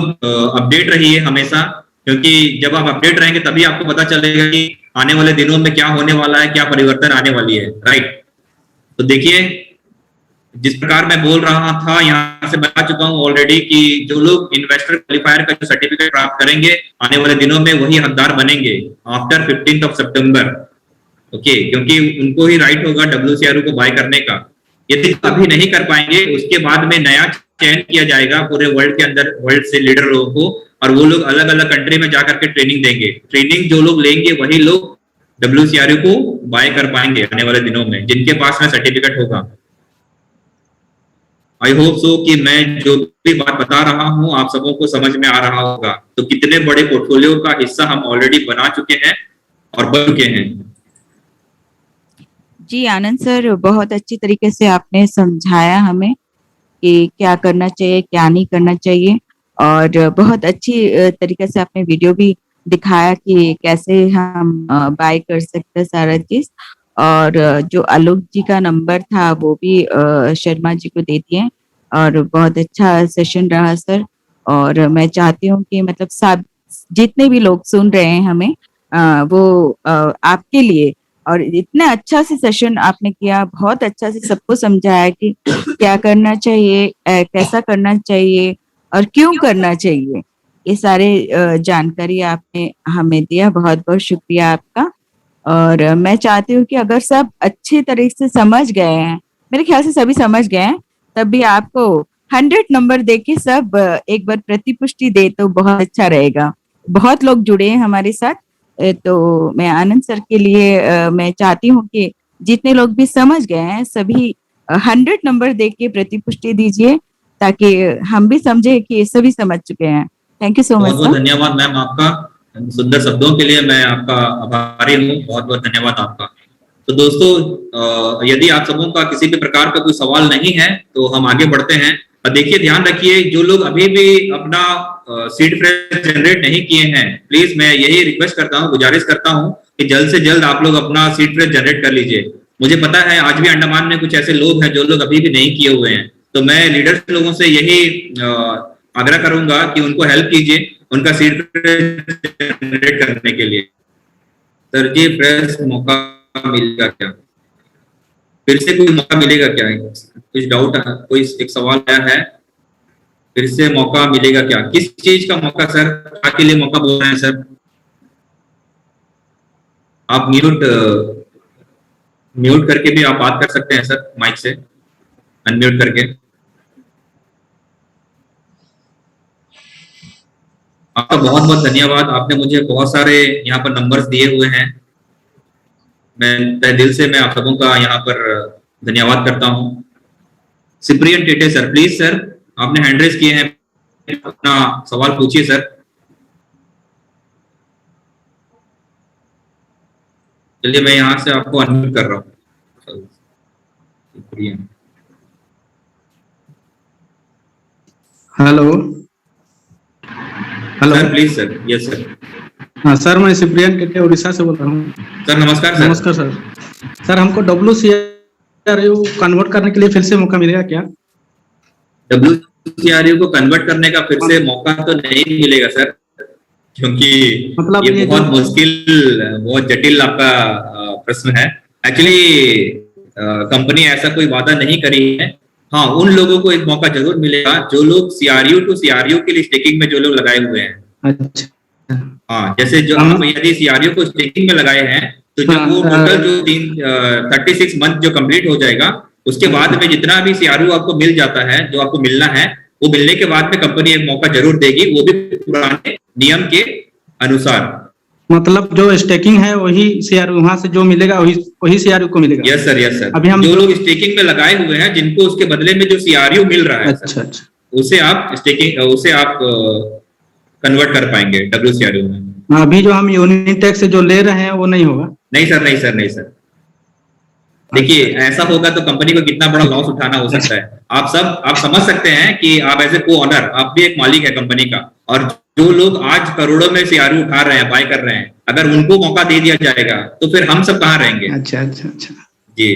अपडेट रहिए हमेशा, क्योंकि जब आप अपडेट रहेंगे तभी आपको पता चलेगा कि आने वाले दिनों में क्या होने वाला है, क्या परिवर्तन आने वाली है, राइट। तो देखिए, जिस प्रकार मैं बोल रहा था, यहाँ से बता चुका हूँ ऑलरेडी कि जो लोग इन्वेस्टर क्वालिफायर का जो सर्टिफिकेट प्राप्त करेंगे आने वाले दिनों में, वही हकदार बनेंगे आफ्टर 15 सितंबर, ओके, क्योंकि उनको ही राइट होगा WCRU को बाय करने का। यदि अभी नहीं कर पाएंगे, उसके बाद में नया चयन किया जाएगा पूरे वर्ल्ड के अंदर, वर्ल्ड से लीडर लोगों को, और वो लोग अलग अलग कंट्री में जाकर के ट्रेनिंग देंगे। ट्रेनिंग जो लोग लेंगे वही लोग WCRU को बाय कर पाएंगे आने वाले दिनों में, जिनके पास में सर्टिफिकेट होगा। आई होप सो कि मैं जो भी बात बता रहा हूं आप सबों को समझ में आ रहा होगा। तो कितने बड़े पोर्टफोलियो का हिस्सा हम ऑलरेडी बना चुके हैं और बन चुके हैं। जी आनंद सर, बहुत अच्छी तरीके से आपने समझाया हमें कि क्या करना चाहिए, क्या नहीं करना चाहिए, और बहुत अच्छी तरीके से आपने वीडियो भी दिखाया कि कैसे हम बाय कर सकते हैं सारा चीज। और जो आलोक जी का नंबर था वो भी शर्मा जी को दे दिए, और बहुत अच्छा सेशन रहा सर। और मैं चाहती हूँ कि मतलब सब जितने भी लोग सुन रहे हैं हमें, वो आपके लिए, और इतना अच्छा से सेशन आपने किया, बहुत अच्छा से सबको समझाया कि क्या करना चाहिए, कैसा करना चाहिए और क्यों करना चाहिए। ये सारे जानकारी आपने हमें दिया, बहुत बहुत शुक्रिया आपका। और मैं चाहती हूँ कि अगर सब अच्छी तरीके से समझ गए हैं, मेरे ख्याल से सभी समझ गए हैं, तब भी आपको 100 नंबर देके सब एक बार प्रतिपुष्टि दे तो बहुत अच्छा रहेगा। बहुत लोग जुड़े हैं हमारे साथ, तो मैं आनंद सर के लिए मैं चाहती हूँ कि जितने लोग भी समझ गए हैं सभी 100 नंबर देके प्रतिपुष्टि दीजिए, ताकि हम भी समझे कि सभी समझ चुके हैं। Thank you so much. बहुत बहुत धन्यवाद मैम, आपका सुंदर शब्दों के लिए मैं आपका आभारी हूँ। बहुत बहुत धन्यवाद आपका। तो दोस्तों, यदि आप सबों का किसी भी प्रकार का कोई सवाल नहीं है तो हम आगे बढ़ते हैं। देखिए, ध्यान रखिए, जो लोग अभी भी अपना सीड फ्रेश जनरेट नहीं किए हैं, प्लीज मैं यही रिक्वेस्ट करता हूँ, गुजारिश करता हूँ कि जल्द से जल्द आप लोग अपना सीड फ्रेश जनरेट कर लीजिए। मुझे पता है आज भी अंडमान में कुछ ऐसे लोग हैं जो लोग अभी भी नहीं किए हुए हैं, तो मैं लीडर्स लोगों से यही आग्रह करूंगा कि उनको हेल्प कीजिए उनका सीड जनरेट करने के लिए। सर जी, फ्रेश मौका मिलेगा क्या? फिर से कोई मौका मिलेगा क्या? कुछ डाउट है, कोई एक सवाल आया है, फिर से मौका मिलेगा क्या? किस चीज का मौका सर? क्या के लिए मौका बोल रहे हैं सर? आप म्यूट करके भी आप बात कर सकते हैं सर, माइक से अनम्यूट करके। आपका बहुत बहुत धन्यवाद, आपने मुझे बहुत सारे यहाँ पर नंबर्स दिए हुए हैं। मैं तहे दिल से मैं आप सबों का यहाँ पर धन्यवाद करता हूँ। Cyprian Tete sir, please sir, आपने हैंड रेज किए हैं, अपना सवाल पूछिए सर। चलिए मैं यहाँ से आपको अनम्यूट कर रहा हूँ। Hello hello sir please sir. Yes sir. हाँ सर, मैं सिप्रियन टेटे उड़ीसा से बोल रहा हूँ। सर नमस्कार सर। नमस्कार सर। सर हमको WCRU कन्वर्ट करने के लिए फिर से मौका मिलेगा क्या? WCRU को कन्वर्ट करने का फिर से मौका तो नहीं मिलेगा सर, क्योंकि मतलब ये बहुत मुश्किल, बहुत जटिल आपका प्रश्न है। एक्चुअली कंपनी ऐसा कोई वादा नहीं करी है। हाँ, उन लोगों को एक मौका जरूर मिलेगा जो लोग CRU टू CRU के लिए स्टेकिंग में जो लोग लगाए हुए हैं। अच्छा। हाँ, जैसे जो आप यदि CRU को स्टेकिंग में लगाए हैं तो जब वो टोटल जो 36 मंथ जो कंप्लीट हो जाएगा, उसके बाद में जितना भी CRU आपको मिल जाता है, जो आपको मिलना है, वो मिलने के बाद में कंपनी एक मौका जरूर देगी, वो भी पुराने नियम के अनुसार। मतलब जो स्टेकिंग है वही CRU, वहां से जो मिलेगा वही CRU को मिलेगा। Yes sir, yes sir. अभी हम जो लोग स्टेकिंग में लगाए हुए हैं, जिनको उसके बदले में जो CRU मिल रहा है, अच्छा अच्छा, उसे आप कन्वर्ट कर पाएंगे WCRU में। अभी जो हम यूनिटेक से जो ले रहे हैं वो नहीं होगा? नहीं सर, नहीं सर, नहीं सर। देखिए, ऐसा होगा तो कंपनी को कितना बड़ा लॉस उठाना हो सकता है। आप समझ सकते हैं कि आप एज ए को ऑनर, आप भी एक मालिक है कंपनी का, और जो लोग आज करोड़ों में CRU उठा रहे हैं, बाय कर रहे हैं, अगर उनको मौका दे दिया जाएगा तो फिर हम सब कहाँ रहेंगे? अच्छा अच्छा अच्छा, जी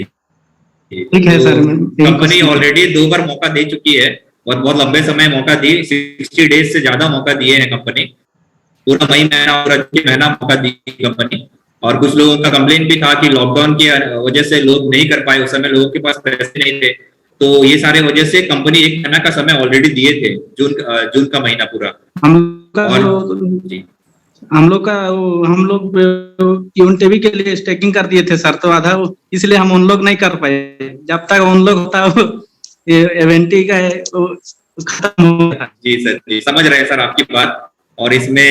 ठीक है सर। कंपनी ऑलरेडी 2 बार मौका दे चुकी है, और बहुत लंबे समय मौका दी, 60 डेज से ज्यादा मौका दिए हैं कंपनी। पूरा महीना मौका दी कंपनी। और कुछ लोगों का कंप्लेन भी था कि लॉकडाउन की वजह से लोग नहीं कर पाए, उस समय लोगों के पास पैसे नहीं थे, तो ये सारे वजह से कंपनी 1 महीना का समय ऑलरेडी दिए थे, जून का महीना पूरा। हम लोग यूनिटेक के लिए स्टेकिंग कर दिए थे सर, तो आधा इसलिए हम उन लोग नहीं कर पाए। जब तक उन लोग होता इवेंटी का है खत्म हो गया। जी सर, जी समझ रहे हैं सर आपकी बात। और इसमें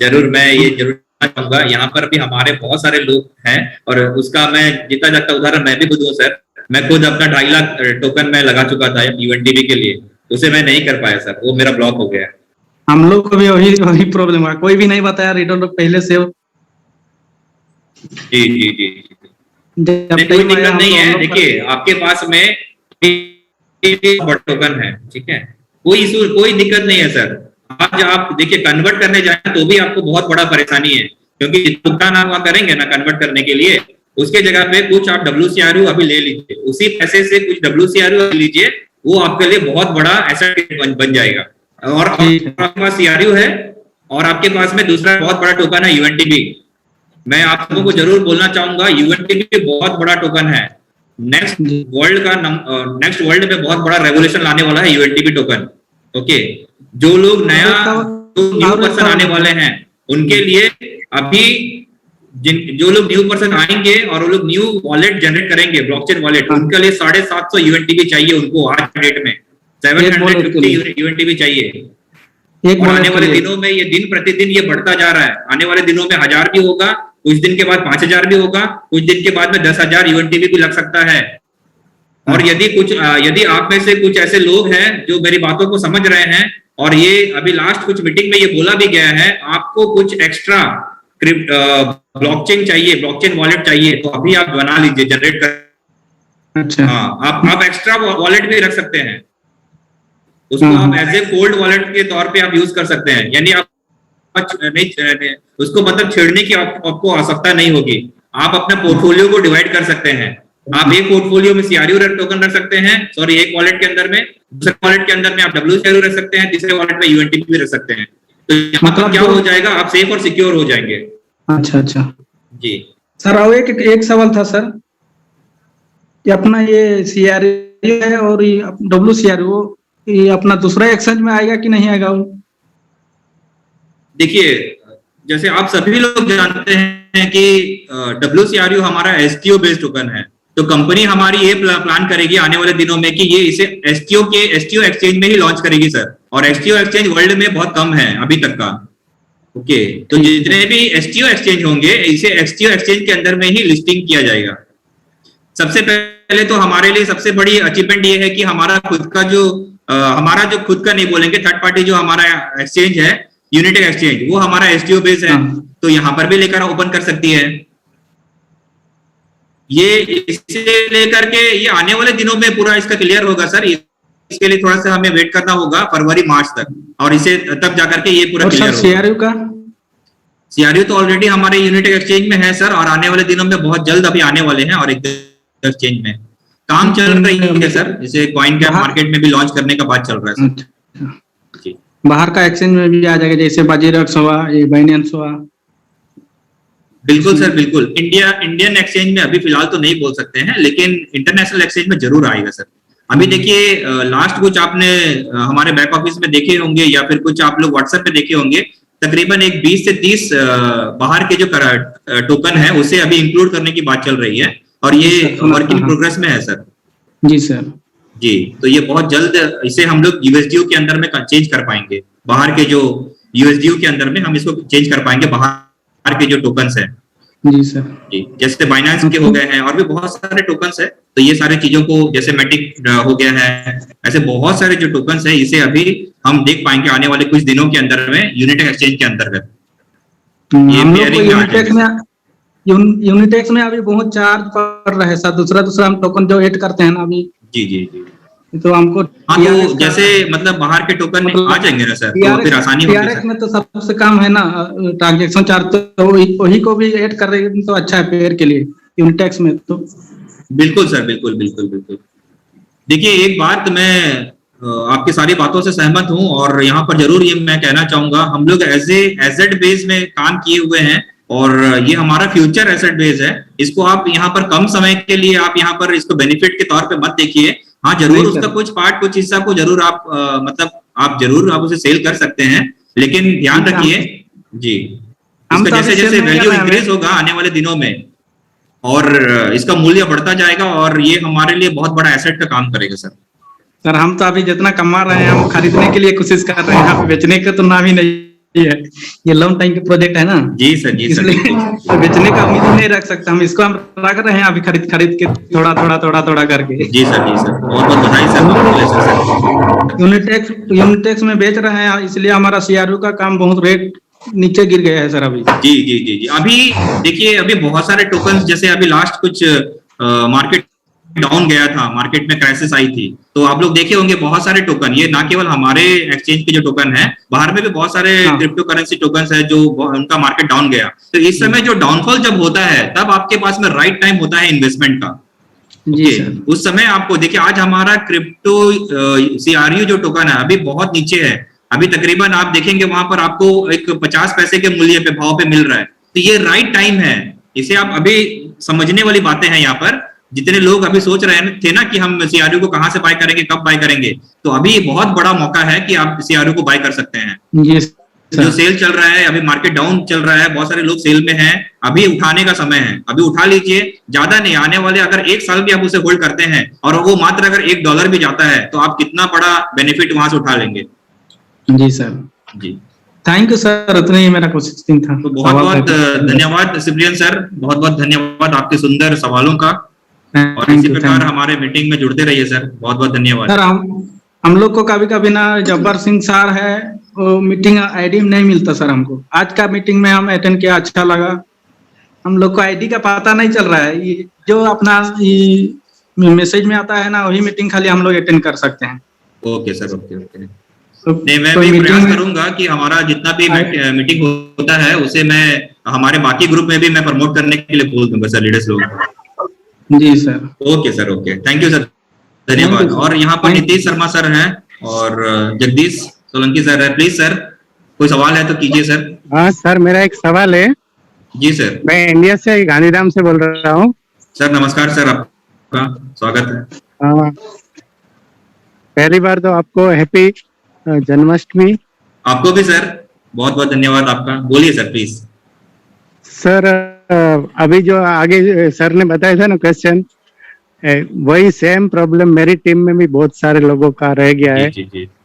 जरूर मैं ये जरूर चाहूंगा, यहाँ पर भी हमारे बहुत सारे लोग हैं, और उसका मैं जितना जाता उदाहरण मैं भी खुद हूँ सर। मैं खुद अपना 2.5 लाख टोकन में लगा चुका था UNTV के लिए, उसे मैं नहीं कर पाया सर, वो मेरा ब्लॉक हो गया। हम लोग को भी वही प्रॉब्लम है, कोई भी नहीं बताया रीडर लोग पहले से। जी जी जी, कोई दिक्कत नहीं है। देखिए, आपके पास में टोकन है, ठीक है, कोई इशू, कोई दिक्कत नहीं है सर। आज आप देखिए कन्वर्ट करने जाए तो भी आपको बहुत बड़ा परेशानी है, क्योंकि भुगतान आप वहां करेंगे ना कन्वर्ट करने के लिए, उसके जगह पे कुछ आप WCRU अभी ले लीजिए, उसी पैसे से कुछ WCRU लीजिए, वो आपके लिए बहुत बड़ा एसेट बन जाएगा। और आपके पास CRU है और आपके पास में दूसरा बहुत बड़ा टोकन है UNTV। मैं आप लोगों को जरूर बोलना चाहूंगा, UNTV बहुत बड़ा टोकन है। नेक्स्ट वर्ल्ड में बहुत बड़ा रेवोल्यूशन लाने वाला है UNTV टोकन। ओके, जो लोग न्यू पर्सन आने वाले हैं उनके लिए अभी जो लोग न्यू पर्सन आएंगे और वो लोग न्यू वॉलेट जनरेट करेंगे, ब्लॉकचेन वॉलेट, उनके लिए 750 UNTV चाहिए उनको आज डेट में। 750 UNTV चाहिए। और आने वाले दिनों में ये दिन प्रतिदिन ये बढ़ता जा रहा है। आने वाले दिनों में 1000 भी होगा, कुछ दिन के बाद 5000 भी होगा, कुछ दिन के बाद में 10,000 UNTV भी लग सकता है। और यदि आप में से कुछ ऐसे लोग हैं जो मेरी बातों को समझ रहे हैं, और ये अभी लास्ट कुछ मीटिंग में ये बोला भी गया है, आपको कुछ एक्स्ट्रा ब्लॉकचेन चाहिए, ब्लॉकचेन वॉलेट चाहिए, तो अभी आप बना लीजिए, जनरेट कर। अच्छा, हाँ, आप एक्स्ट्रा वॉलेट भी रख सकते हैं, उसको आप एज ए कोल्ड वॉलेट के तौर पे आप यूज कर सकते हैं। यानी आप नहीं, उसको मतलब छेड़ने की आपको आवश्यकता नहीं होगी। आप अपने पोर्टफोलियो को डिवाइड कर सकते हैं। आप एक पोर्टफोलियो में CRU टोकन रख सकते हैं, सॉरी एक वॉलेट के अंदर में, दूसरे वॉलेट के अंदर में आप WCRU रख सकते हैं, तीसरे वॉलेट में UNTV भी रख सकते हैं। तो मतलब क्या हो जाएगा, आप सेफ और सिक्योर हो जाएंगे। अच्छा अच्छा जी सर, और एक सवाल था सर, कि अपना ये CRU है और ये WCRU ये अपना दूसरा एक्सचेंज में आएगा कि नहीं आएगा? देखिए, जैसे आप सभी लोग जानते हैं कि WCRU हमारा STO बेस्ड टोकन है, तो कंपनी हमारी ये प्लान करेगी आने वाले दिनों में कि ये इसे STO एक्सचेंज में ही लॉन्च करेगी सर। और STO एक्सचेंज वर्ल्ड में बहुत कम है अभी तक का। ओके, तो जितने भी STO एक्सचेंज होंगे, इसे STO एक्सचेंज के अंदर में ही लिस्टिंग किया जाएगा। सबसे पहले तो हमारे लिए सबसे बड़ी अचीवमेंट ये है कि हमारा खुद का जो खुद का नहीं बोलेंगे, थर्ड पार्टी जो हमारा एक्सचेंज है, यूनिटेक एक्सचेंज, वो हमारा STO बेस है, तो यहाँ पर भी लेकर ओपन कर सकती है। ये इसे लेकर के ये आने वाले दिनों में पूरा इसका क्लियर होगा सर। इसके लिए थोड़ा सा हमें वेट करना होगा फरवरी मार्च तक, और इसे तब जाकर के ये पूरा और क्लियर सर होगा। सीआरयू का सीआरयू तो ऑलरेडी हमारे यूनिटेक एक्सचेंज में है सर, और आने वाले दिनों में बहुत जल्द अभी आने वाले हैं, और एक एक्सचेंज में काम चल रही है सर। इसे कॉइन कैप मार्केट में भी लॉन्च करने का बात चल रहा है सर। जी बाहर का एक्सचेंज में भी आ जाएगा, जैसे बाजीरक्स हुआ, ये बाइनेंस हुआ। बिल्कुल सर, बिल्कुल। इंडियन एक्सचेंज में अभी फिलहाल तो नहीं बोल सकते हैं, लेकिन इंटरनेशनल एक्सचेंज में जरूर आएगा सर। अभी देखिए लास्ट कुछ आपने हमारे बैक ऑफिस में देखे होंगे, या फिर कुछ आप लोग व्हाट्सएप पे देखे होंगे, तकरीबन एक 20 से 30 बाहर के जो टोकन है उसे अभी इंक्लूड करने की बात चल रही है, और ये वर्क इन प्रोग्रेस में है सर। जी सर जी, तो ये बहुत जल्द इसे हम लोग यूएसडीओ के अंदर में चेंज कर पाएंगे। बाहर के जो यूएसडीओ के अंदर में हम इसको चेंज कर पाएंगे, बाहर के जो टोकन्स हैं। जी सर जी, जैसे बाइनेंस के हो गए हैं, और भी बहुत सारे टोकन्स है। तो ये सारे चीजों को, जैसे मैटिक हो गया है, ऐसे बहुत सारे जो टोकन्स है, इसे अभी हम देख पाएंगे आने वाले कुछ दिनों के अंदर में यूनिटेक एक्सचेंज के अंतर्गत। हम लोग को यूनिटेक्स में अभी बहुत चार्ज पड़ रहा है सर। दूसरा हम टोकन जो ऐड करते हैं ना अभी। जी जी जी, तो हमको हाँ, तो जैसे मतलब बाहर के टोकन आ जाएंगे ना सर, तो फिर आसानी होगी TRX सर। में तो सबसे कम है ना ट्रांजेक्शन चार्ज, तो वही को भी ऐड कर रहे हैं तो अच्छा है पेयर के लिए यूनिटेक्स में तो। बिल्कुल सर, बिल्कुल बिल्कुल बिल्कुल। देखिए, एक बात मैं आपकी सारी बातों से सहमत हूं, और यहाँ पर जरूर ये मैं कहना चाहूंगा, हम लोग एसेट बेस में काम किए हुए हैं, और ये हमारा फ्यूचर एसेट बेस है। इसको आप यहाँ पर कम समय के लिए आप यहाँ पर इसको बेनिफिट के तौर पे मत देखिए। हाँ, जरूर उसका कुछ हिस्सा को जरूर आप आप उसे सेल कर सकते हैं, लेकिन ध्यान रखिए जी, इसका जैसे जैसे वैल्यू इंक्रीज होगा आने वाले दिनों में, और इसका मूल्य बढ़ता जाएगा, और ये हमारे लिए बहुत बड़ा एसेट का काम करेगा सर। सर हम तो अभी जितना कमा रहे हैं हम खरीदने के लिए कोशिश कर रहे हैं, बेचने का तो नाम ही नहीं है। ये लॉन्ग टाइम का प्रोजेक्ट है ना। जी सर, जी सर। इसलिए बेचने का उम्मीद ही नहीं रख सकता हम, इसको हम रख रहे हैं अभी खरीद के थोड़ा करके। जी सर, जी सर, बहुत बहुत बधाई सर। यूनिटेक्स में बेच रहे हैं, इसलिए हमारा सीआरयू का काम बहुत रेट नीचे गिर गया है सर अभी। जी जी जी जी, अभी देखिए, अभी बहुत सारे टोकन, जैसे अभी लास्ट कुछ मार्केट डाउन गया था, मार्केट में क्राइसिस आई थी, तो आप लोग देखे होंगे बहुत सारे टोकन, ये ना केवल हमारे एक्सचेंज के जो टोकन है, बाहर में भी बहुत सारे क्रिप्टो करेंसी टोकन है जो उनका मार्केट डाउन गया। तो इस समय जो डाउनफॉल जब होता है, तब आपके पास में राइट टाइम होता है इन्वेस्टमेंट का। जी सर। उस समय आपको देखिए, आज हमारा क्रिप्टो सीआरयू जो टोकन है अभी बहुत नीचे है। अभी तकरीबन आप देखेंगे वहां पर आपको एक 50 पैसे के मूल्य पे, भाव पे मिल रहा है। तो ये राइट टाइम है, इसे आप अभी समझने वाली बातें हैं यहाँ पर। जितने लोग अभी सोच रहे थे ना कि हम सीआरयू को कहाँ से बाय करेंगे, कब बाय करेंगे, तो अभी बहुत बड़ा मौका है कि आप सीआरयू को बाय कर सकते हैं। जो सेल चल रहा है, अभी मार्केट डाउन चल रहा है, बहुत सारे लोग सेल में हैं, अभी उठाने का समय है, अभी उठा लीजिए। ज्यादा नहीं, आने वाले अगर 1 साल भी आप उसे होल्ड करते हैं, और वो मात्र अगर $1 भी जाता है, तो आप कितना बड़ा बेनिफिट वहां से उठा लेंगे। जी सर, जी थैंक यू सर, उतना ही मेरा क्वेश्चन था। तो बहुत बहुत धन्यवाद सिप्रियन सर, बहुत बहुत धन्यवाद आपके सुंदर सवालों का, और इसी प्रकार हमारे मीटिंग में जुड़ते रहिए सर। बहुत बहुत धन्यवाद सर। हम लोग को कभी कभी ना जब्बार सिंह सर है, वो मीटिंग आईडी नहीं मिलता सर हमको। आज का मीटिंग में हम अटेंड किया, अच्छा लगा। हम लोग को आईडी का पता नहीं चल रहा है, ये जो अपना मैसेज में आता है ना, वही मीटिंग खाली हम लोग अटेंड कर सकते हैं। Okay sir, okay okay. नहीं, मैं भी प्रयास करूंगा कि हमारा जितना भी मीटिंग होता है उसे मैं हमारे बाकी ग्रुप में भी मैं प्रमोट करने के लिए बोल दूंगा सर, लीडर्स लोग। जी sir, okay sir, okay, thank you sir, धन्यवाद। और यहाँ पर नीतीश शर्मा सर हैं, और जगदीश सोलंकी सर है। प्लीज सर, कोई सवाल है तो कीजिए सर। हाँ सर, मेरा एक सवाल है। जी सर। मैं इंडिया से गांधीधाम से बोल रहा हूँ। सर नमस्कार सर, आपका स्वागत है। हाँ, पहली बार तो आपको हैप्पी जन्माष्टमी। आपको भी सर, बहुत बहुत धन्यवाद आपका। बोलिए सर प्लीज। सर, अभी जो आगे सर ने बताया था ना क्वेश्चन, वही सेम प्रॉब्लम मेरी टीम में भी बहुत सारे लोगों का रह गया है।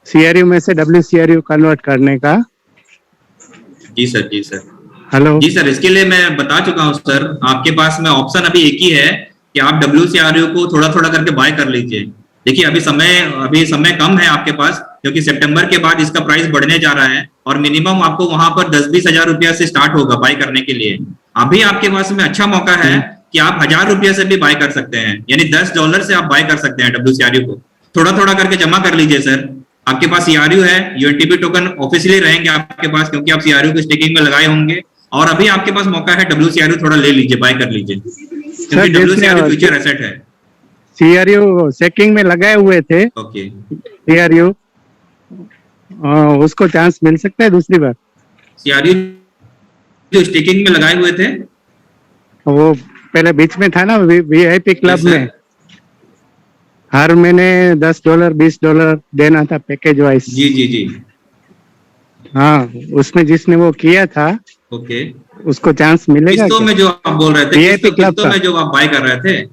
सीआरयू में से WCRU कन्वर्ट करने का। जी सर, जी सर। हेलो जी सर, इसके लिए मैं बता चुका हूँ सर। आपके पास में ऑप्शन अभी एक ही है कि आप WCRU को थोड़ा थोड़ा करके बाय कर लीजिए। देखिए, अभी समय कम है आपके पास, क्योंकि सितंबर के बाद इसका प्राइस बढ़ने जा रहा है, और मिनिमम आपको वहां पर 10-20 हजार रुपया से स्टार्ट होगा बाय करने के लिए। अभी आपके पास में अच्छा मौका है कि आप 1000 रुपये से भी बाय कर सकते हैं, यानी $10 से आप बाय कर सकते हैं WCRU को। थोड़ा थोड़ा करके जमा कर लीजिए सर। आपके पास CRU है, UNTB टोकन ऑफिशियली रहेंगे आपके पास, क्योंकि आप CRU को स्टेकिंग में लगाए होंगे, और अभी आपके पास मौका है WCRU थोड़ा ले लीजिए, बाय कर लीजिए, क्योंकि WCRU फ्यूचर एसेट है। CRU स्टेकिंग में लगाए हुए थे, ओके, CRU उसको चांस मिल सकता है दूसरी बार? CRU जो स्टेकिंग में लगाए हुए थे वो पहले बीच में था ना VIP क्लब Yes, sir. में, हर महीने $10 $20 देना था पैकेज वाइज। जी जी जी, हाँ, उसमें जिसने वो किया था ओके। उसको चांस मिलेगा किस्तों क्या? में जो आप बोल रहे थे, VIP क्लब किस्तों का। में जो आप बाय कर रहे थे?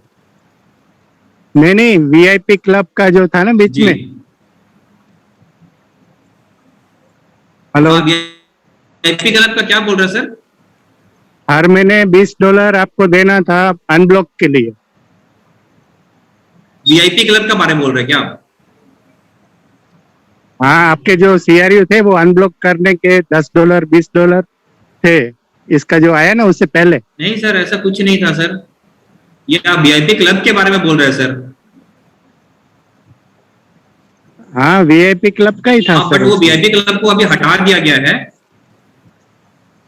नहीं, VIP क्लब का जो था ना बीच जी, में। हेलो, आप VIP क्लब का क्या बोल रहे हैं सर? हर महीने $20 आपको देना था अनब्लॉक के लिए। VIP क्लब का बारे में बोल रहे हैं क्या आप? हाँ, आपके जो CRU थे वो अनब्लॉक करने के $10 $20 थे। इसका जो आया ना उससे पहले। नहीं सर, ऐसा कुछ नहीं था सर, ये आप VIP क्लब के बारे में बोल रहे हैं सर। हाँ, VIP क्लब का ही था हाँ, सर। बट वो VIP क्लब को अभी हटा दिया गया है।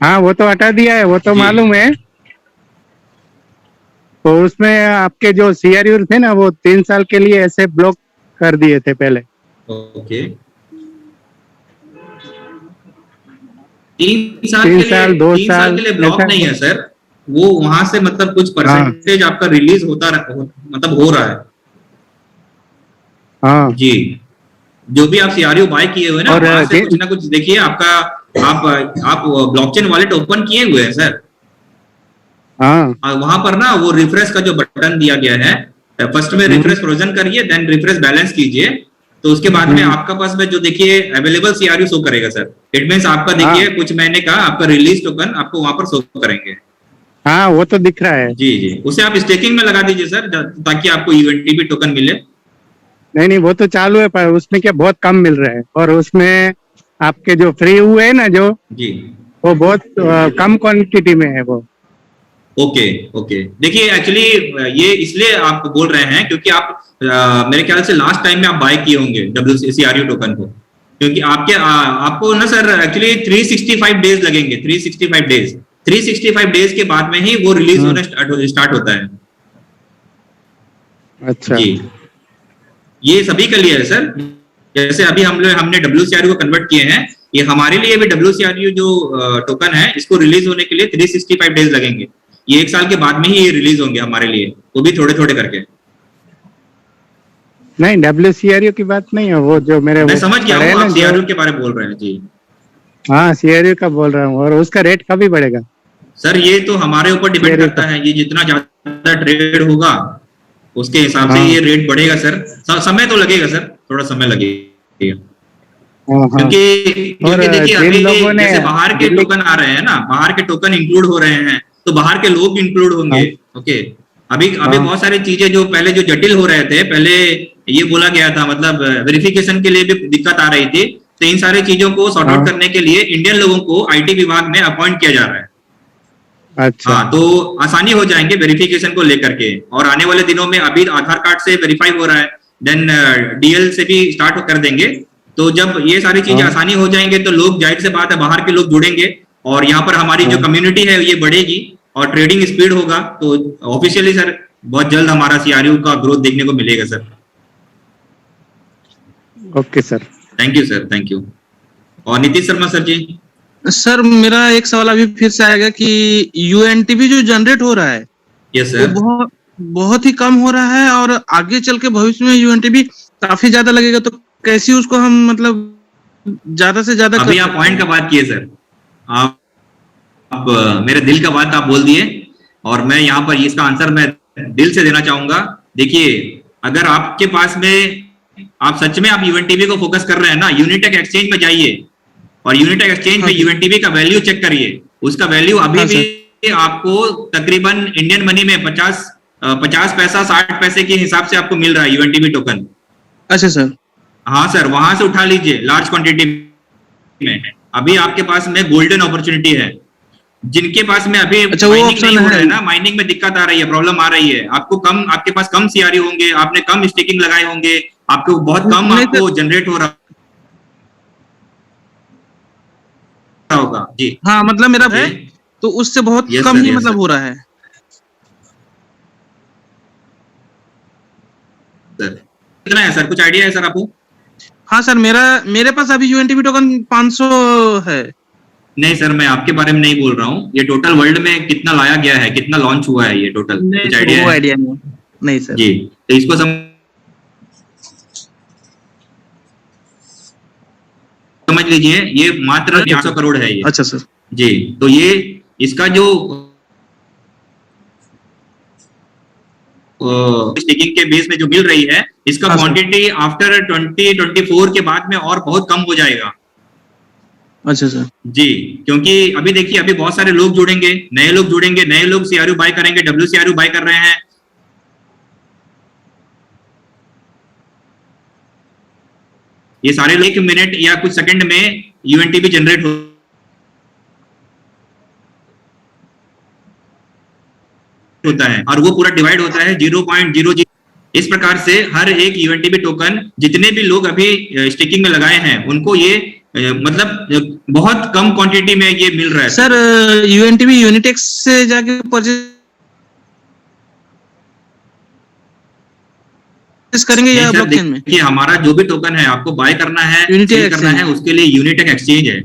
हाँ, वो तो हटा दिया है, वो तो जी। मालूम है। तो उसमें आपके जो CRU थे ना वो 3 साल के लिए ऐसे ब्लॉक कर दिए थे पहले। ओके, 3 साल तीन के साल, लिए, 2 3 साल के लिए ब्लॉक ऐसा- नहीं है सर, वो वहां से मतलब कुछ परसेंटेज आपका रिलीज मतलब हो रहा है। हाँ, जी, जो भी आप CRU बाय किए हुए ना, और वहां से कुछ ना कुछ देखिए आपका, आप ब्लॉकचेन वॉलेट ओपन किए हुए हैं सर, हाँ, वहां पर ना वो रिफ्रेश का जो बटन दिया गया है, फर्स्ट में रिफ्रेश फ्रोजन करिए, देन रिफ्रेश बैलेंस कीजिए, तो उसके बाद में आपका पास में जो देखिए अवेलेबल CRU शो करेगा सर। इट मींस आपका देखिए कुछ महीने का आपका रिलीज टोकन आपको वहां पर शो करेंगे। हाँ, वो तो दिख रहा है। जी जी, उसे आप स्टेकिंग में लगा दीजिए सर, ताकि आपको UNTB टोकन मिले। नहीं नहीं, वो तो चालू है, पर उसमें क्या बहुत कम मिल रहा है, और उसमें आपके जो फ्री हुए हैं ना जो, जी, वो बहुत कम क्वांटिटी में है वो। ओके ओके, देखिए एक्चुअली ये इसलिए आप बोल रहे हैं क्योंकि आप मेरे ख्याल से लास्ट टाइम में आप बाय किए होंगे WCRU टोकन को, क्योंकि आपको ना सर एक्चुअली 365 डेज लगेंगे, 365 डेज के बाद में ही वो रिलीज होना स्टार्ट होता है। अच्छा जी, ये सभी के लिए है सर। जैसे अभी हमने WCRU को कन्वर्ट किए हैं, ये हमारे लिए भी WCRU जो टोकन है, इसको रिलीज होने के लिए 365 डेज लगेंगे। ये 1 साल के बाद में ही ये रिलीज होंगे हमारे लिए, वो भी थोड़े थोड़े करके। नहीं, WCRU की बात नहीं है, वो जो मेरे मैं वो समझ गया पड़े हूँ, हैं आप ना जो- CRU के बारे में बोल रहे हैं। जी हाँ, CRU का बोल रहा हूँ, और उसका रेट कभी बढ़ेगा? सर, ये तो हमारे ऊपर डिपेंड CRU करता है, ये जितना ज्यादा ट्रेड होगा उसके हिसाब से हाँ। ये रेट बढ़ेगा सर। समय तो लगेगा सर, थोड़ा समय लगेगा, हाँ, हाँ। क्योंकि देखिए जिन अभी लोगों ने जैसे बाहर के दिल्ली- टोकन आ रहे हैं ना, बाहर के टोकन इंक्लूड हो रहे हैं, तो बाहर के लोग इंक्लूड होंगे। ओके, अभी हाँ। बहुत सारी चीजें जो पहले जो जटिल हो रहे थे, पहले ये बोला गया था, मतलब वेरिफिकेशन के लिए भी दिक्कत आ रही थी, तो इन सारी चीजों को सॉर्ट आउट हाँ। करने के लिए इंडियन लोगों को IT विभाग में अपॉइंट किया जा रहा है। अच्छा, हाँ, तो आसानी हो जाएंगे वेरिफिकेशन को लेकर के, और आने वाले दिनों में अभी आधार कार्ड से वेरीफाई हो रहा है, देन DL से भी स्टार्ट कर देंगे। तो जब ये सारी चीजें हाँ। आसानी हो जाएंगे तो लोग, जाहिर से बात है, बाहर के लोग जुड़ेंगे, और यहाँ पर हमारी जो हाँ। कम्युनिटी है ये बढ़ेगी और ट्रेडिंग स्पीड होगा। तो ऑफिशियली सर बहुत जल्द हमारा CRU का ग्रोथ देखने को मिलेगा sir. Okay sir. Thank you sir, thank you. और नीतीश शर्मा सर जी। सर मेरा एक सवाल अभी फिर से आएगा कि UNTB जो जनरेट हो रहा है, यस वो सर। बहुत ही कम हो रहा है, और आगे चल के भविष्य में UNTB काफी ज्यादा लगेगा, तो कैसे उसको हम मतलब ज्यादा से ज्यादा अभी आप पॉइंट का बात किए सर, आप मेरे दिल का बात आप बोल दिए, और मैं यहाँ पर इसका आंसर मैं दिल से देना चाहूंगा। देखिए, अगर आपके पास में, आप सच में आप UNTB को फोकस कर रहे हैं ना, यूनिटेक एक्सचेंज पे जाइए और यूनिटेक एक्सचेंज पे UNTB का वैल्यू चेक करिए। उसका वैल्यू अभी भी आपको तकरीबन इंडियन मनी में 50 पैसा 60 पैसे के हिसाब से आपको मिल रहा है UNTB टोकन। अच्छा सर। हाँ सर, वहां से उठा लीजिए लार्ज क्वांटिटी में। अभी आपके पास में गोल्डन अपॉर्चुनिटी है, जिनके पास में अभी अच्छा, वो माइनिंग option नहीं हो रहा है। है ना, माइनिंग में दिक्कत आ रही है, प्रॉब्लम आ रही है, आपको कम, आपके पास कम सीआरयू होंगे, आपने कम स्टेकिंग लगाए होंगे, आपको बहुत कम नहीं आपको जनरेट हो रहा होगा जी। हाँ, मतलब मेरा ओके, है, तो उससे बहुत यस कम सर, ही यस मतलब सर, हो रहा है सर कितना है सर, कुछ आइडिया है सर आपको? हाँ सर, मेरे पास अभी यूएनटीबी टोकन 500 है। नहीं सर, मैं आपके बारे में नहीं बोल रहा हूँ, ये टोटल वर्ल्ड में कितना लाया गया है, कितना लॉन्च हुआ है ये टोटल, नहीं कुछ सर, आइडिया वो है? आइडिया नहीं, नहीं सर। जी, तो इसको समझ लीजिए, ये मात्र अच्छा 800 करोड़ है ये। अच्छा सर। जी, तो ये इसका जो स्टेकिंग के बेस में जो मिल रही है, इसका हाँ सर। क्वांटिटी आफ्टर 2024 के बाद में और बहुत कम हो जाएगा। अच्छा सर। जी, क्योंकि अभी देखिए, अभी बहुत सारे लोग जुड़ेंगे, नए लोग सीआरयू बाय करेंगे, डब्ल्यूसीआरयू बाय कर रहे हैं। ये सारे 1 मिनट या कुछ सेकंड में यूएनटीबी जनरेट होता है, और वो पूरा डिवाइड होता है 0.00। इस प्रकार से हर एक यूएनटीबी टोकन जितने भी लोग अभी स्टेकिंग में लगाए हैं, उनको ये मतलब बहुत कम क्वांटिटी में ये मिल रहा है सर यूएनटीबी यूनिटेक्स से जाके परचेज करेंगे नहीं या सर, ब्लॉकचेन में? देखिए, हमारा जो भी टोकन है, आपको बाय करना है, यूनिटी सेल करना है, एक्सचेंज। उसके लिए यूनिटेक एक्सचेंज है।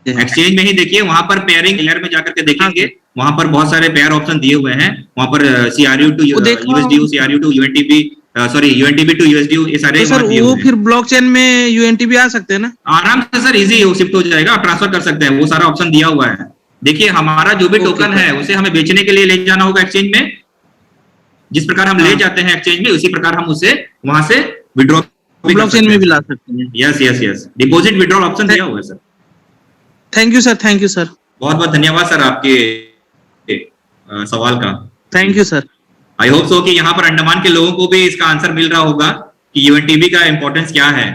एक्सचेंज में ही देखिए, वहां पर पेयरिंग लेयर में जाकर के देखेंगे, वहां पर बहुत सारे पेयर ऑप्शन दिए हुए हैं, वहां पर सीआरयू टू वो देखा। यूएसडीयू, सीआरयू टू यूएनटीबी, सॉरी यूएनटीबी टू यूएसडीयू, ये सारे तो सर वहां दिए वो हुए हैं। फिर ब्लॉकचेन में यूएनटीबी आ सकते हैं ना? आराम से सर, इजी शिफ्ट हो जाएगा, आप ट्रांसफर कर सकते हैं, वो सारा ऑप्शन दिया हुआ है। देखिए, हमारा जो भी ओके टोकन सर। है, उसे हमें बेचने के लिए ले जाना होगा एक्सचेंज में। जिस प्रकार हम ले हाँ, जाते हैं एक्सचेंज में, उसी प्रकार हम उसे वहां से विड्रॉ भी कर ब्लॉकचेन सकते में हैं भी ला सर। सकते हैं। Yes yes yes, deposit withdrawal option दिया हुआ है sir. Thank you sir, thank you sir. बहुत बहुत धन्यवाद सर आपके सवाल का। Thank you sir. I hope so कि यहाँ पर अंडमान के लोगों को भी इसका आंसर मिल रहा होगा कि यूएनटीबी का इंपॉर्टेंस क्या है।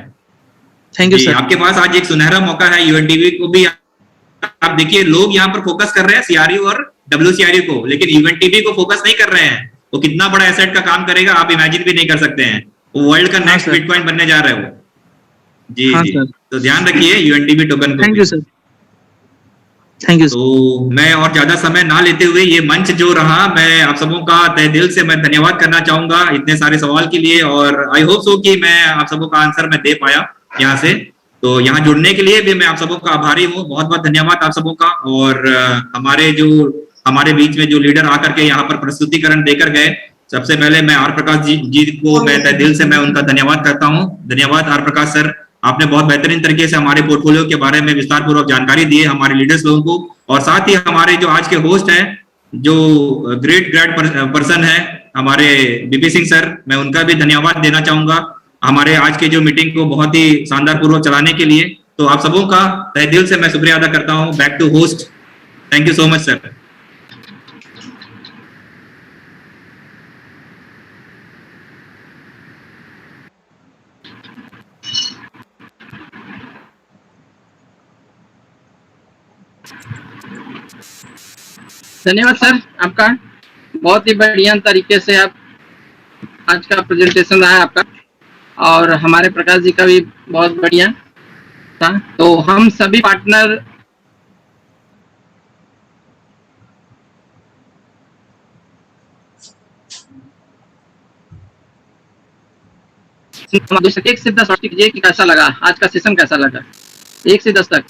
थैंक यू जी, सर। आपके पास आज एक सुनहरा मौका है, यूएनटीबी को भी आप देखिए, लोग यहाँ पर फोकस कर रहे हैं सीआरयू और डब्ल्यूसीआरयू को, लेकिन यूएनटीबी को फोकस नहीं कर रहे हैं। वो कितना बड़ा एसेट का काम करेगा, आप इमेजिन भी नहीं कर सकते हैं। वो वर्ल्ड का हाँ नेक्स्ट सर। बिटकॉइन बनने जा रहा है वो। जी हाँ जी, सर। तो ध्यान रखिए यूएनटीबी टोकन को थैंक भी। You sir. Thank you sir. तो मैं और ज्यादा समय ना लेते हुए, ये मंच जो रहा, मैं आप सबों का तहे दिल से मैं धन्यवाद करना चाहूंगा इतने सारे सवाल के लिए, और आई होप सो कि मैं आप सबों का आंसर मैं दे पाया यहाँ से। तो यहाँ जुड़ने के लिए भी मैं आप सबों का आभारी हूँ, बहुत बहुत धन्यवाद आप सबों का। और हमारे बीच में जो लीडर आकर के यहाँ पर प्रस्तुतिकरण देकर गए, सबसे पहले मैं आर प्रकाश जी को मैं तहे दिल से मैं उनका धन्यवाद करता हूँ। धन्यवाद आर प्रकाश सर, आपने बहुत बेहतरीन तरीके से हमारे पोर्टफोलियो के बारे में विस्तार पूर्वक जानकारी दी है हमारे लीडर्स लोगों को। और साथ ही हमारे जो आज के होस्ट हैं, जो ग्रेट पर्सन है हमारे बीपी सिंह सर, मैं उनका भी धन्यवाद देना चाहूंगा हमारे आज के जो मीटिंग को बहुत ही शानदार पूर्वक चलाने के लिए। तो आप सबों का तहे दिल से मैं शुक्रिया अदा करता हूँ। Back to host, thank you so much sir. धन्यवाद सर आपका, बहुत ही बढ़िया तरीके से आप आज का प्रेजेंटेशन रहा है आपका, और हमारे प्रकाश जी का भी बहुत बढ़िया था। तो हम सभी पार्टनर एक से 10 कीजिए कि कैसा लगा आज का सेशन, कैसा लगा 1 से 10 तक।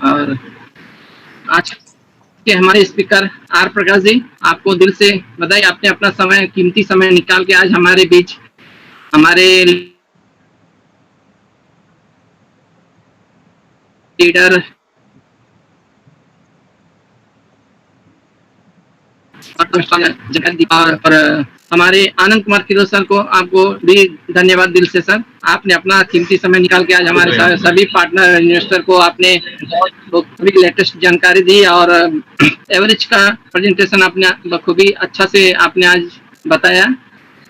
और आज के हमारे स्पीकर आर प्रकाश जी, आपको दिल से बधाई, आपने अपना समय, कीमती समय निकाल के आज हमारे बीच हमारे लीडर जानकारी दी। और हमारे आनंद कुमार किलो सर को आपको भी धन्यवाद दिल से सर, आपने अपना कीमती समय निकाल के आज हमारे सभी पार्टनर इन्वेस्टर को आपने सभी लेटेस्ट जानकारी दी और एवरेज का प्रेजेंटेशन आपने बखूबी अच्छा से आपने आज बताया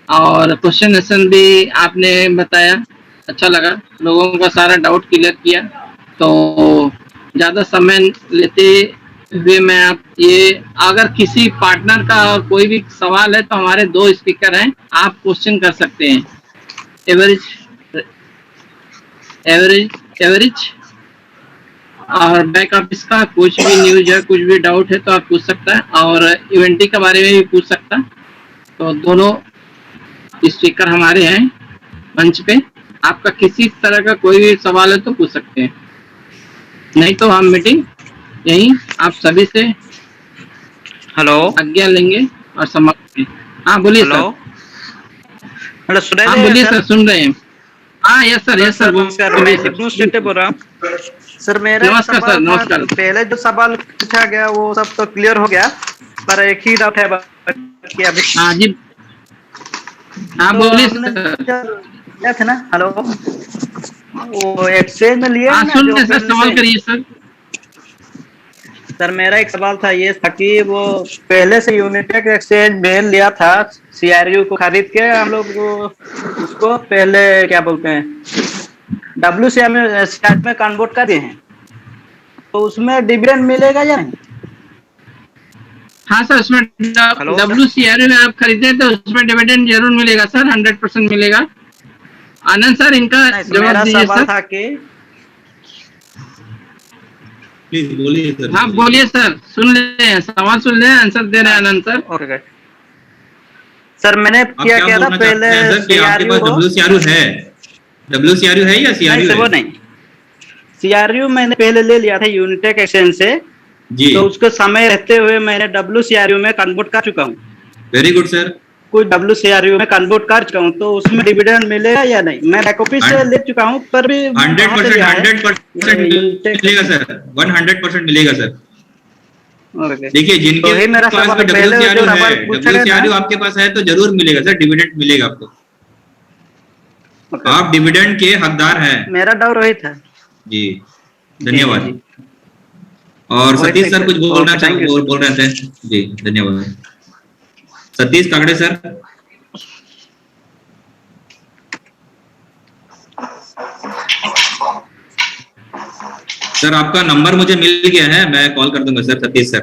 और क्वेश्चन आंसर भी आपने बताया, अच्छा लगा, लोगों का सारा डाउट क्लियर किया। तो ज़्यादा समय लेते हुए मैं आप ये, अगर किसी पार्टनर का और कोई भी सवाल है तो हमारे 2 स्पीकर हैं, आप क्वेश्चन कर सकते हैं। एवरेज और बैक ऑफिस का कुछ भी न्यूज है, कुछ भी डाउट है तो आप पूछ सकता है और इवेंटी के बारे में भी पूछ सकता है। तो दोनों स्पीकर हमारे हैं मंच पे, आपका किसी तरह का कोई भी सवाल है तो पूछ सकते हैं, नहीं तो हम मीटिंग यही आप सभी से हेलो आज्ञा लेंगे और समाप्त। हाँ बोलिए सर। हेलो सुनाई हाँ दे रहा है बोलिए सर? सर, सुन रहे हैं। हाँ यस सर नमस्कार, मैं हिप्नू स्टेट बोल रहा हूँ सर। मेरा नमस्कार सवाल सर, नमस्कार। था, पहले जो सवाल पूछा गया वो सब तो क्लियर हो गया, पर एक ही डाउट है कि अभी। हाँ जी, हाँ तो बोलिए हमने सर। क्या थे ना, हेलो, वो एक्सचेंज में लिए हाँ ना सुन जो रहे सर, पहले सवाल से। करिए सर। सर मेरा एक सवाल था, ये था कि वो पहले से यूनिटेक एक्सचेंज में लिया था सीआरयू को खरीद के, हम लोग उसको पहले क्या बोलते हैं WCI में कन्वर्ट कर दिए हैं, तो उसमें डिविडेंड मिलेगा या नहीं? हाँ सर, उसमें WCRU में आप खरीदे तो उसमें डिविडेंड जरूर मिलेगा सर, 100% मिलेगा। आनंद सर इनका जवाब दीजिए सर। था कि प्लीज बोलिए सर। हाँ बोलिए सर, सुन ले हैं, सवाल सुन ले, आंसर दे रहे हैं आनंद सर। ओके सर, मैंने क्या किया था पहले आपके पास WCRU है? WCRU है या CRU है? वो नहीं, CRU मैंने पहले ले लिया था यूनिटेक एक्सचेंज से जी, तो उसके समय रहते हुए मैंने WCRU में कन्वर्ट कर चुका हूँ। Very good sir. कोई WCRU में कन्वर्ट कर चुका हूँ, तो उसमें डिविडेंड मिलेगा या नहीं? मैं बैकऑफिस से ले चुका हूँ, पर भी 100% मिलेगा सर, 100% मिलेगा सर। देखिए जिनके पास WCRU आपके पास है तो जरूर मिलेगा सर, डिविडेंड मिलेगा आपको। आप डिविडेंड के हकदार हैं। मेरा डाउट वही था जी, धन्यवाद। और सतीश सर कुछ बोलना चाहिए, बोल रहे थे जी, धन्यवाद। सतीश कागड़े सर। सर आपका नंबर मुझे मिल गया है, मैं कॉल कर दूंगा सर, सतीश सर।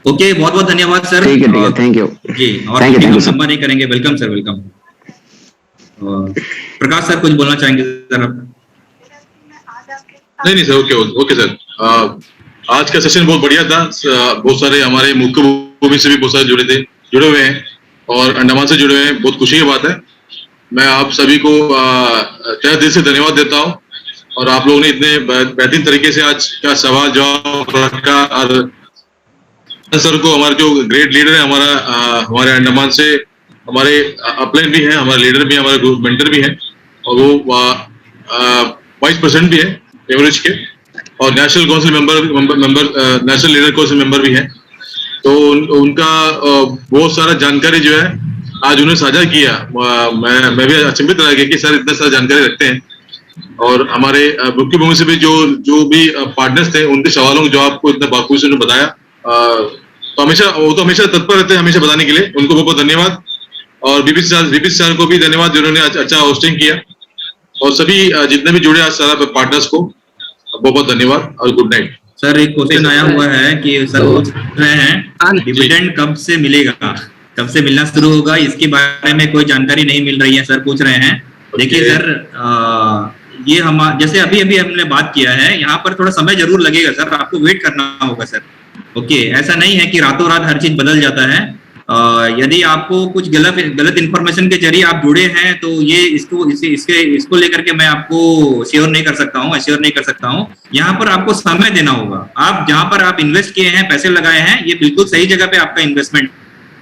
ओके, बहुत बहुत धन्यवाद सर। ठीक है, थैंक यू जी। और नंबर नहीं करेंगे, वेलकम सर, वेलकम। प्रकाश सर कुछ बोलना चाहेंगे सर आप? नहीं सर, ओके सर। आज का सेशन बहुत बढ़िया था। बहुत सारे हमारे मुख्य भूमि से भी बहुत सारे जुड़े हुए हैं और अंडमान से जुड़े हुए हैं, बहुत खुशी की बात है। मैं आप सभी को तहे दिल से धन्यवाद देता हूं और आप लोगों ने इतने बेहतरीन तरीके से आज का सवाल जवाब रखा। और सर को, हमारे जो ग्रेट लीडर है हमारे अंडमान से, हमारे अपलाइन भी हैं, हमारे लीडर भी हैं, हमारे ग्रुप मेंटर भी हैं और वो वाइस प्रेसिडेंट भी है एवरेज के और national council member national leader council member भी हैं। तो उनका बहुत सारा जानकारी जो है आज उन्हें साझा किया। मैं भी अचंभित रह गया कि सर इतना सारा जानकारी रखते हैं। और हमारे मुख्य भूमि से भी जो भी पार्टनर्स थे, उनके सवालों के जवाब को इतना बाखूबी से उन्होंने बताया। तो हमेशा तत्पर रहते हैं हमेशा बताने के लिए, उनको बहुत बहुत धन्यवाद। और बीपी सर को भी धन्यवाद जिन्होंने अच्छा होस्टिंग किया। और सभी जितने भी जुड़े आज सारा पार्टनर्स को बहुत बहुत धन्यवाद और गुड नाइट। सर एक क्वेश्चन आया हुआ है कि सर पूछ रहे हैं डिविडेंड कब से मिलेगा, कब से मिलना शुरू होगा, इसके बारे में कोई जानकारी नहीं मिल रही है सर, पूछ रहे हैं। देखिए सर, ये हम जैसे अभी हमने बात किया है, यहाँ पर थोड़ा समय जरूर लगेगा सर, आपको वेट करना होगा सर। ओके, ऐसा नहीं है कि रातों रात हर चीज बदल जाता है। यदि आपको कुछ गलत इंफॉर्मेशन के जरिए आप जुड़े हैं तो ये इसको लेकर के मैं आपको एश्योर नहीं कर सकता हूँ। यहाँ पर आपको समय देना होगा। आप जहाँ पर आप इन्वेस्ट किए हैं, पैसे लगाए हैं, ये बिल्कुल सही जगह पे आपका इन्वेस्टमेंट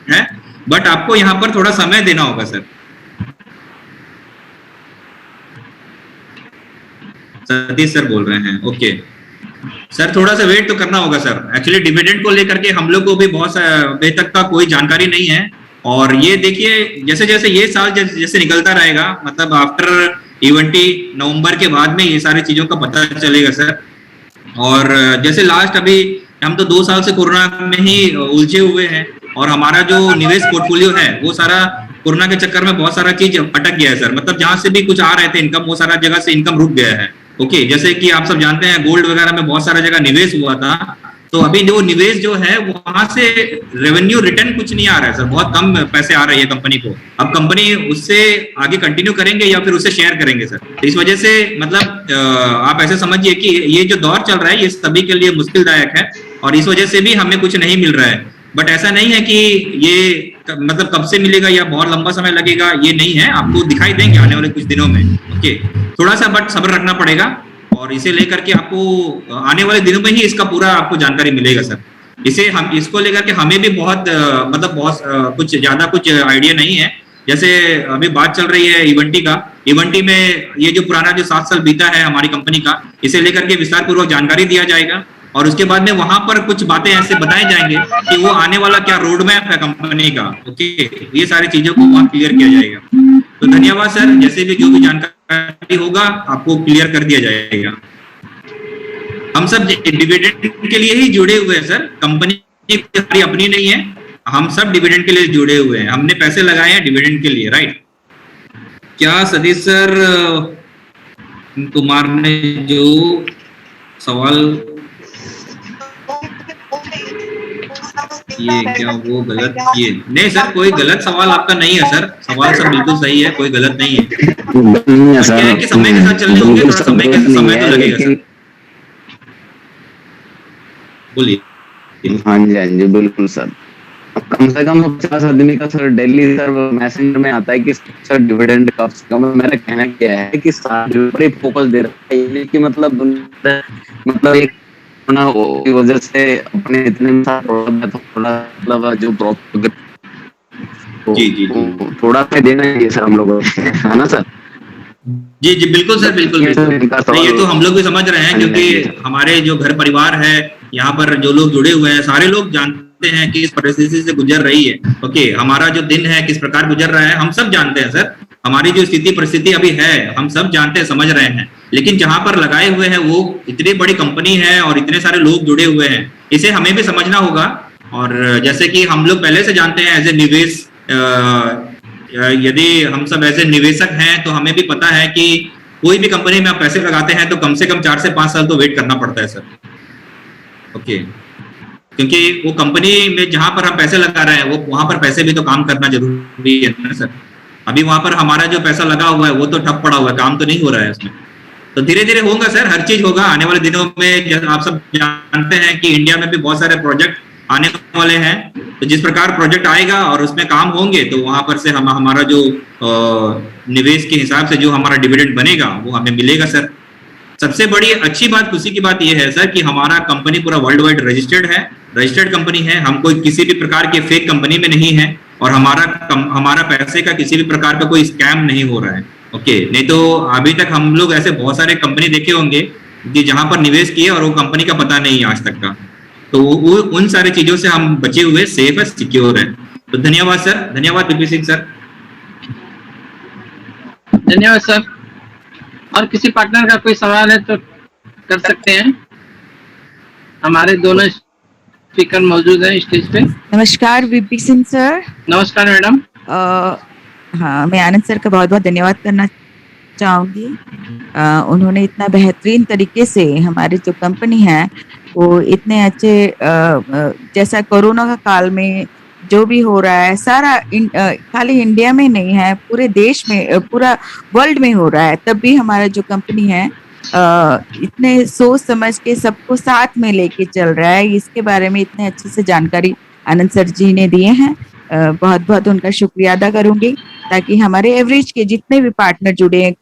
है, बट आपको यहाँ पर थोड़ा समय देना होगा सर। सतीश सर बोल रहे हैं। ओके, सर थोड़ा सा वेट तो करना होगा सर। एक्चुअली डिविडेंड को लेकर के हम लोग को भी बहुत अभी तक का कोई जानकारी नहीं है। और ये देखिए जैसे जैसे ये साल जैसे निकलता रहेगा, मतलब आफ्टर इवेंटी नवंबर के बाद में ये सारी चीजों का पता चलेगा सर। और जैसे लास्ट अभी हम तो 2 साल से कोरोना में ही उलझे हुए हैं, और हमारा जो निवेश पोर्टफोलियो है वो सारा कोरोना के चक्कर में बहुत सारा चीज अटक गया है सर। मतलब जहां से भी कुछ आ रहे थे इनकम, वो सारा जगह से इनकम रुक गया है। ओके, जैसे कि आप सब जानते हैं गोल्ड वगैरह में बहुत सारा जगह निवेश हुआ था, तो अभी जो निवेश जो है वहां से रेवेन्यू रिटर्न कुछ नहीं आ रहा है सर, बहुत कम पैसे आ रहे हैं कंपनी को। अब कंपनी उससे आगे कंटिन्यू करेंगे या फिर उससे शेयर करेंगे सर। तो इस वजह से मतलब आप ऐसे समझिए कि ये जो दौर चल रहा है ये सभी के लिए मुश्किलदायक है, और इस वजह से भी हमें कुछ नहीं मिल रहा है। बट ऐसा नहीं है कि ये मतलब कब से मिलेगा या बहुत लंबा समय लगेगा, ये नहीं है, आपको दिखाई देंगे आने वाले कुछ दिनों में। ओके, थोड़ा सा बट सब्र रखना पड़ेगा, और इसे लेकर के आपको आने वाले दिनों में ही इसका पूरा आपको जानकारी मिलेगा सर। इसे हम इसको लेकर के हमें भी बहुत मतलब बहुत कुछ ज्यादा कुछ आइडिया नहीं है। जैसे अभी बात चल रही है इवेंटी का, इवेंटी में ये जो पुराना जो 7 साल बीता है हमारी कंपनी का, इसे लेकर के विस्तार पूर्वक जानकारी दिया जाएगा, और उसके बाद में वहां पर कुछ बातें ऐसे बताए जाएंगे कि वो आने वाला क्या रोड मैप है कंपनी का। ओके, ये सारी चीजों को वहां क्लियर किया जाएगा। तो धन्यवाद सर, जैसे भी जो भी जानकारी होगा आपको क्लियर कर दिया जाएगा। हम सब डिविडेंड के लिए ही जुड़े हुए हैं सर, कंपनी हमारी अपनी नहीं है, हम सब डिविडेंड के लिए जुड़े हुए हैं, हमने पैसे लगाए हैं डिविडेंड के लिए, राइट। क्या सतीश सर कुमार ने जो सवाल ये क्या वो गलत किए? नहीं सर, कोई गलत सवाल आपका नहीं है सर, सवाल सब बिल्कुल सही है, कोई गलत नहीं है। क्या है कि समय के साथ चलने होंगे, थोड़ा समय तो लगेगा सर। बोलिए। हाँ जी बिल्कुल सर। कम से कम 50 आदमी का सर डेली सर मैसेंजर में आता है कि सर डिविडेंड कब से कम। मेरा कहना क्या है कि बड़े फोकस दे रहा है कि मतलब एक की वजह से अपने इतने थोड़ा मतलब जो जी थोड़ा सा देना है सर हम लोगों को, है ना सर? जी बिल्कुल सर, बिल्कुल नहीं, ये तो हम लोग भी समझ रहे हैं, क्योंकि हमारे जो घर परिवार है यहाँ पर जो लोग जुड़े हुए हैं सारे लोग जानते हैं कि इस परिस्थिति से गुजर रही है। ओके, हमारा जो दिन है किस प्रकार गुजर रहा है हम सब जानते हैं सर, हमारी जो स्थिति परिस्थिति अभी है हम सब जानते हैं, समझ रहे हैं। लेकिन जहां पर लगाए हुए हैं वो इतनी बड़ी कंपनी है और इतने सारे लोग जुड़े हुए हैं, इसे हमें भी समझना होगा। और जैसे कि हम लोग पहले से जानते हैं एज ए निवेश, यदि हम सब ऐसे निवेशक हैं तो हमें भी पता है कि कोई भी कंपनी में आप पैसे लगाते हैं तो कम से कम 4 से 5 साल तो वेट करना पड़ता है सर। ओके, क्योंकि वो कंपनी में जहां पर हम पैसे लगा रहे हैं वो वहां पर पैसे भी तो काम करना जरूरी है ना सर। अभी वहां पर हमारा जो पैसा लगा हुआ है वो तो ठप पड़ा हुआ है, काम तो नहीं हो रहा है उसमें। तो धीरे धीरे होगा सर, हर चीज होगा आने वाले दिनों में। आप सब जानते हैं कि इंडिया में भी बहुत सारे प्रोजेक्ट आने वाले हैं, तो जिस प्रकार प्रोजेक्ट आएगा और उसमें काम होंगे तो वहां पर से हमारा जो निवेश के हिसाब से जो हमारा डिविडेंड बनेगा वो हमें मिलेगा सर। सबसे बड़ी अच्छी बात, खुशी की बात यह है सर कि हमारा कंपनी पूरा वर्ल्ड वाइड रजिस्टर्ड है, रजिस्टर्ड कंपनी है, हम कोई किसी भी प्रकार के फेक कंपनी में नहीं है, और हमारा पैसे का किसी भी प्रकार का कोई स्कैम नहीं हो रहा है। ओके, नहीं तो अभी तक हम लोग ऐसे बहुत सारे कंपनी देखे होंगे कि जहां पर निवेश किए और वो कंपनी का पता नहीं आज तक का। तो वो उन सारी चीजों से हम बचे हुए सेफ है, सिक्योर है। तो धन्यवाद सर, धन्यवाद पीपी सिंह सर। धन्यवाद सर। और किसी पार्टनर का कोई सवाल है तो कर सकते हैं, हमारे दोनों स्पीकर मौजूद हैं स्टेज पे। नमस्कार वीपी सिंह सर। नमस्कार मैडम। हाँ, मैं आनंद सर का बहुत बहुत धन्यवाद करना चाहूंगी। उन्होंने इतना बेहतरीन तरीके से हमारी जो कंपनी है वो इतने अच्छे जैसा कोरोना का काल में जो भी हो रहा है सारा खाली इंडिया में नहीं है, पूरे देश में, पूरा वर्ल्ड में हो रहा है, तब भी हमारा जो कंपनी है इतने सोच समझ के सबको साथ में लेके चल रहा है। इसके बारे में इतने अच्छे से जानकारी आनंद सर जी ने दिए हैं, बहुत बहुत उनका शुक्रिया अदा करूंगी, ताकि हमारे एवरेज के जितने भी पार्टनर जुड़े हैं,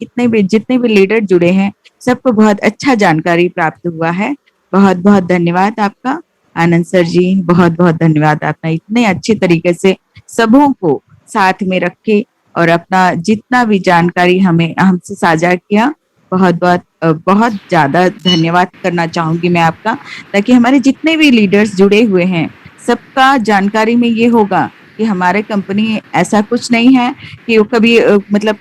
जितने भी लीडर जुड़े हैं, सबको बहुत अच्छा जानकारी प्राप्त हुआ है। बहुत बहुत धन्यवाद आपका आनंद सर जी, बहुत बहुत धन्यवाद। आपने इतने अच्छे तरीके से सबों को साथ में रखे और अपना जितना भी जानकारी हमसे साझा किया, बहुत ज्यादा धन्यवाद करना चाहूंगी मैं आपका, ताकि हमारे जितने भी लीडर्स जुड़े हुए हैं सबका जानकारी में ये होगा कि हमारे कंपनी ऐसा कुछ नहीं है कि वो कभी मतलब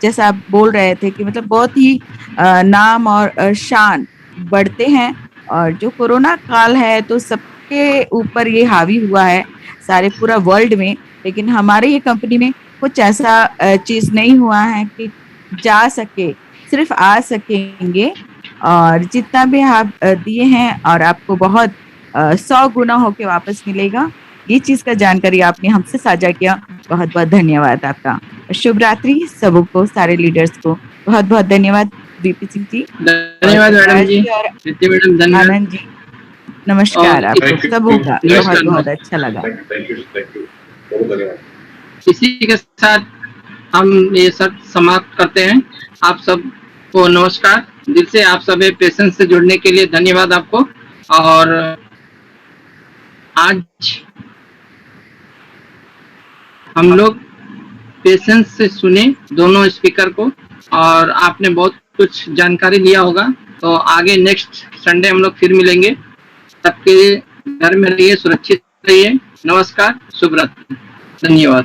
जैसा आप बोल रहे थे कि मतलब बहुत ही नाम और शान बढ़ते हैं। और जो कोरोना काल है तो सबके ऊपर ये हावी हुआ है, सारे पूरा वर्ल्ड में, लेकिन हमारे ये कंपनी में कुछ ऐसा चीज नहीं हुआ है कि जा सके, सिर्फ आ सकेंगे। और जितना भी आप दिए हैं और आपको बहुत 100 गुना होके वापस मिलेगा, ये चीज का जानकारी आपने हमसे साझा किया, बहुत बहुत धन्यवाद आपका। शुभ रात्रि सबको, सारे लीडर्स को बहुत बहुत धन्यवाद। वीपी सिंह जी धन्यवाद मैडम जी, और प्रीति मैडम धन्यवाद। आनंद जी नमस्कार आपको सबों का, बहुत बहुत अच्छा लगा। इसी के साथ हम ये सब समाप्त करते हैं। आप सबको नमस्कार, दिल से आप सब पेशेंस से जुड़ने के लिए धन्यवाद आपको। और आज हम लोग पेशेंस से सुने दोनों स्पीकर को, और आपने बहुत कुछ जानकारी लिया होगा। तो आगे नेक्स्ट संडे हम लोग फिर मिलेंगे। सबके घर में रहिए, सुरक्षित रहिए। नमस्कार, शुभ रात्रि, धन्यवाद।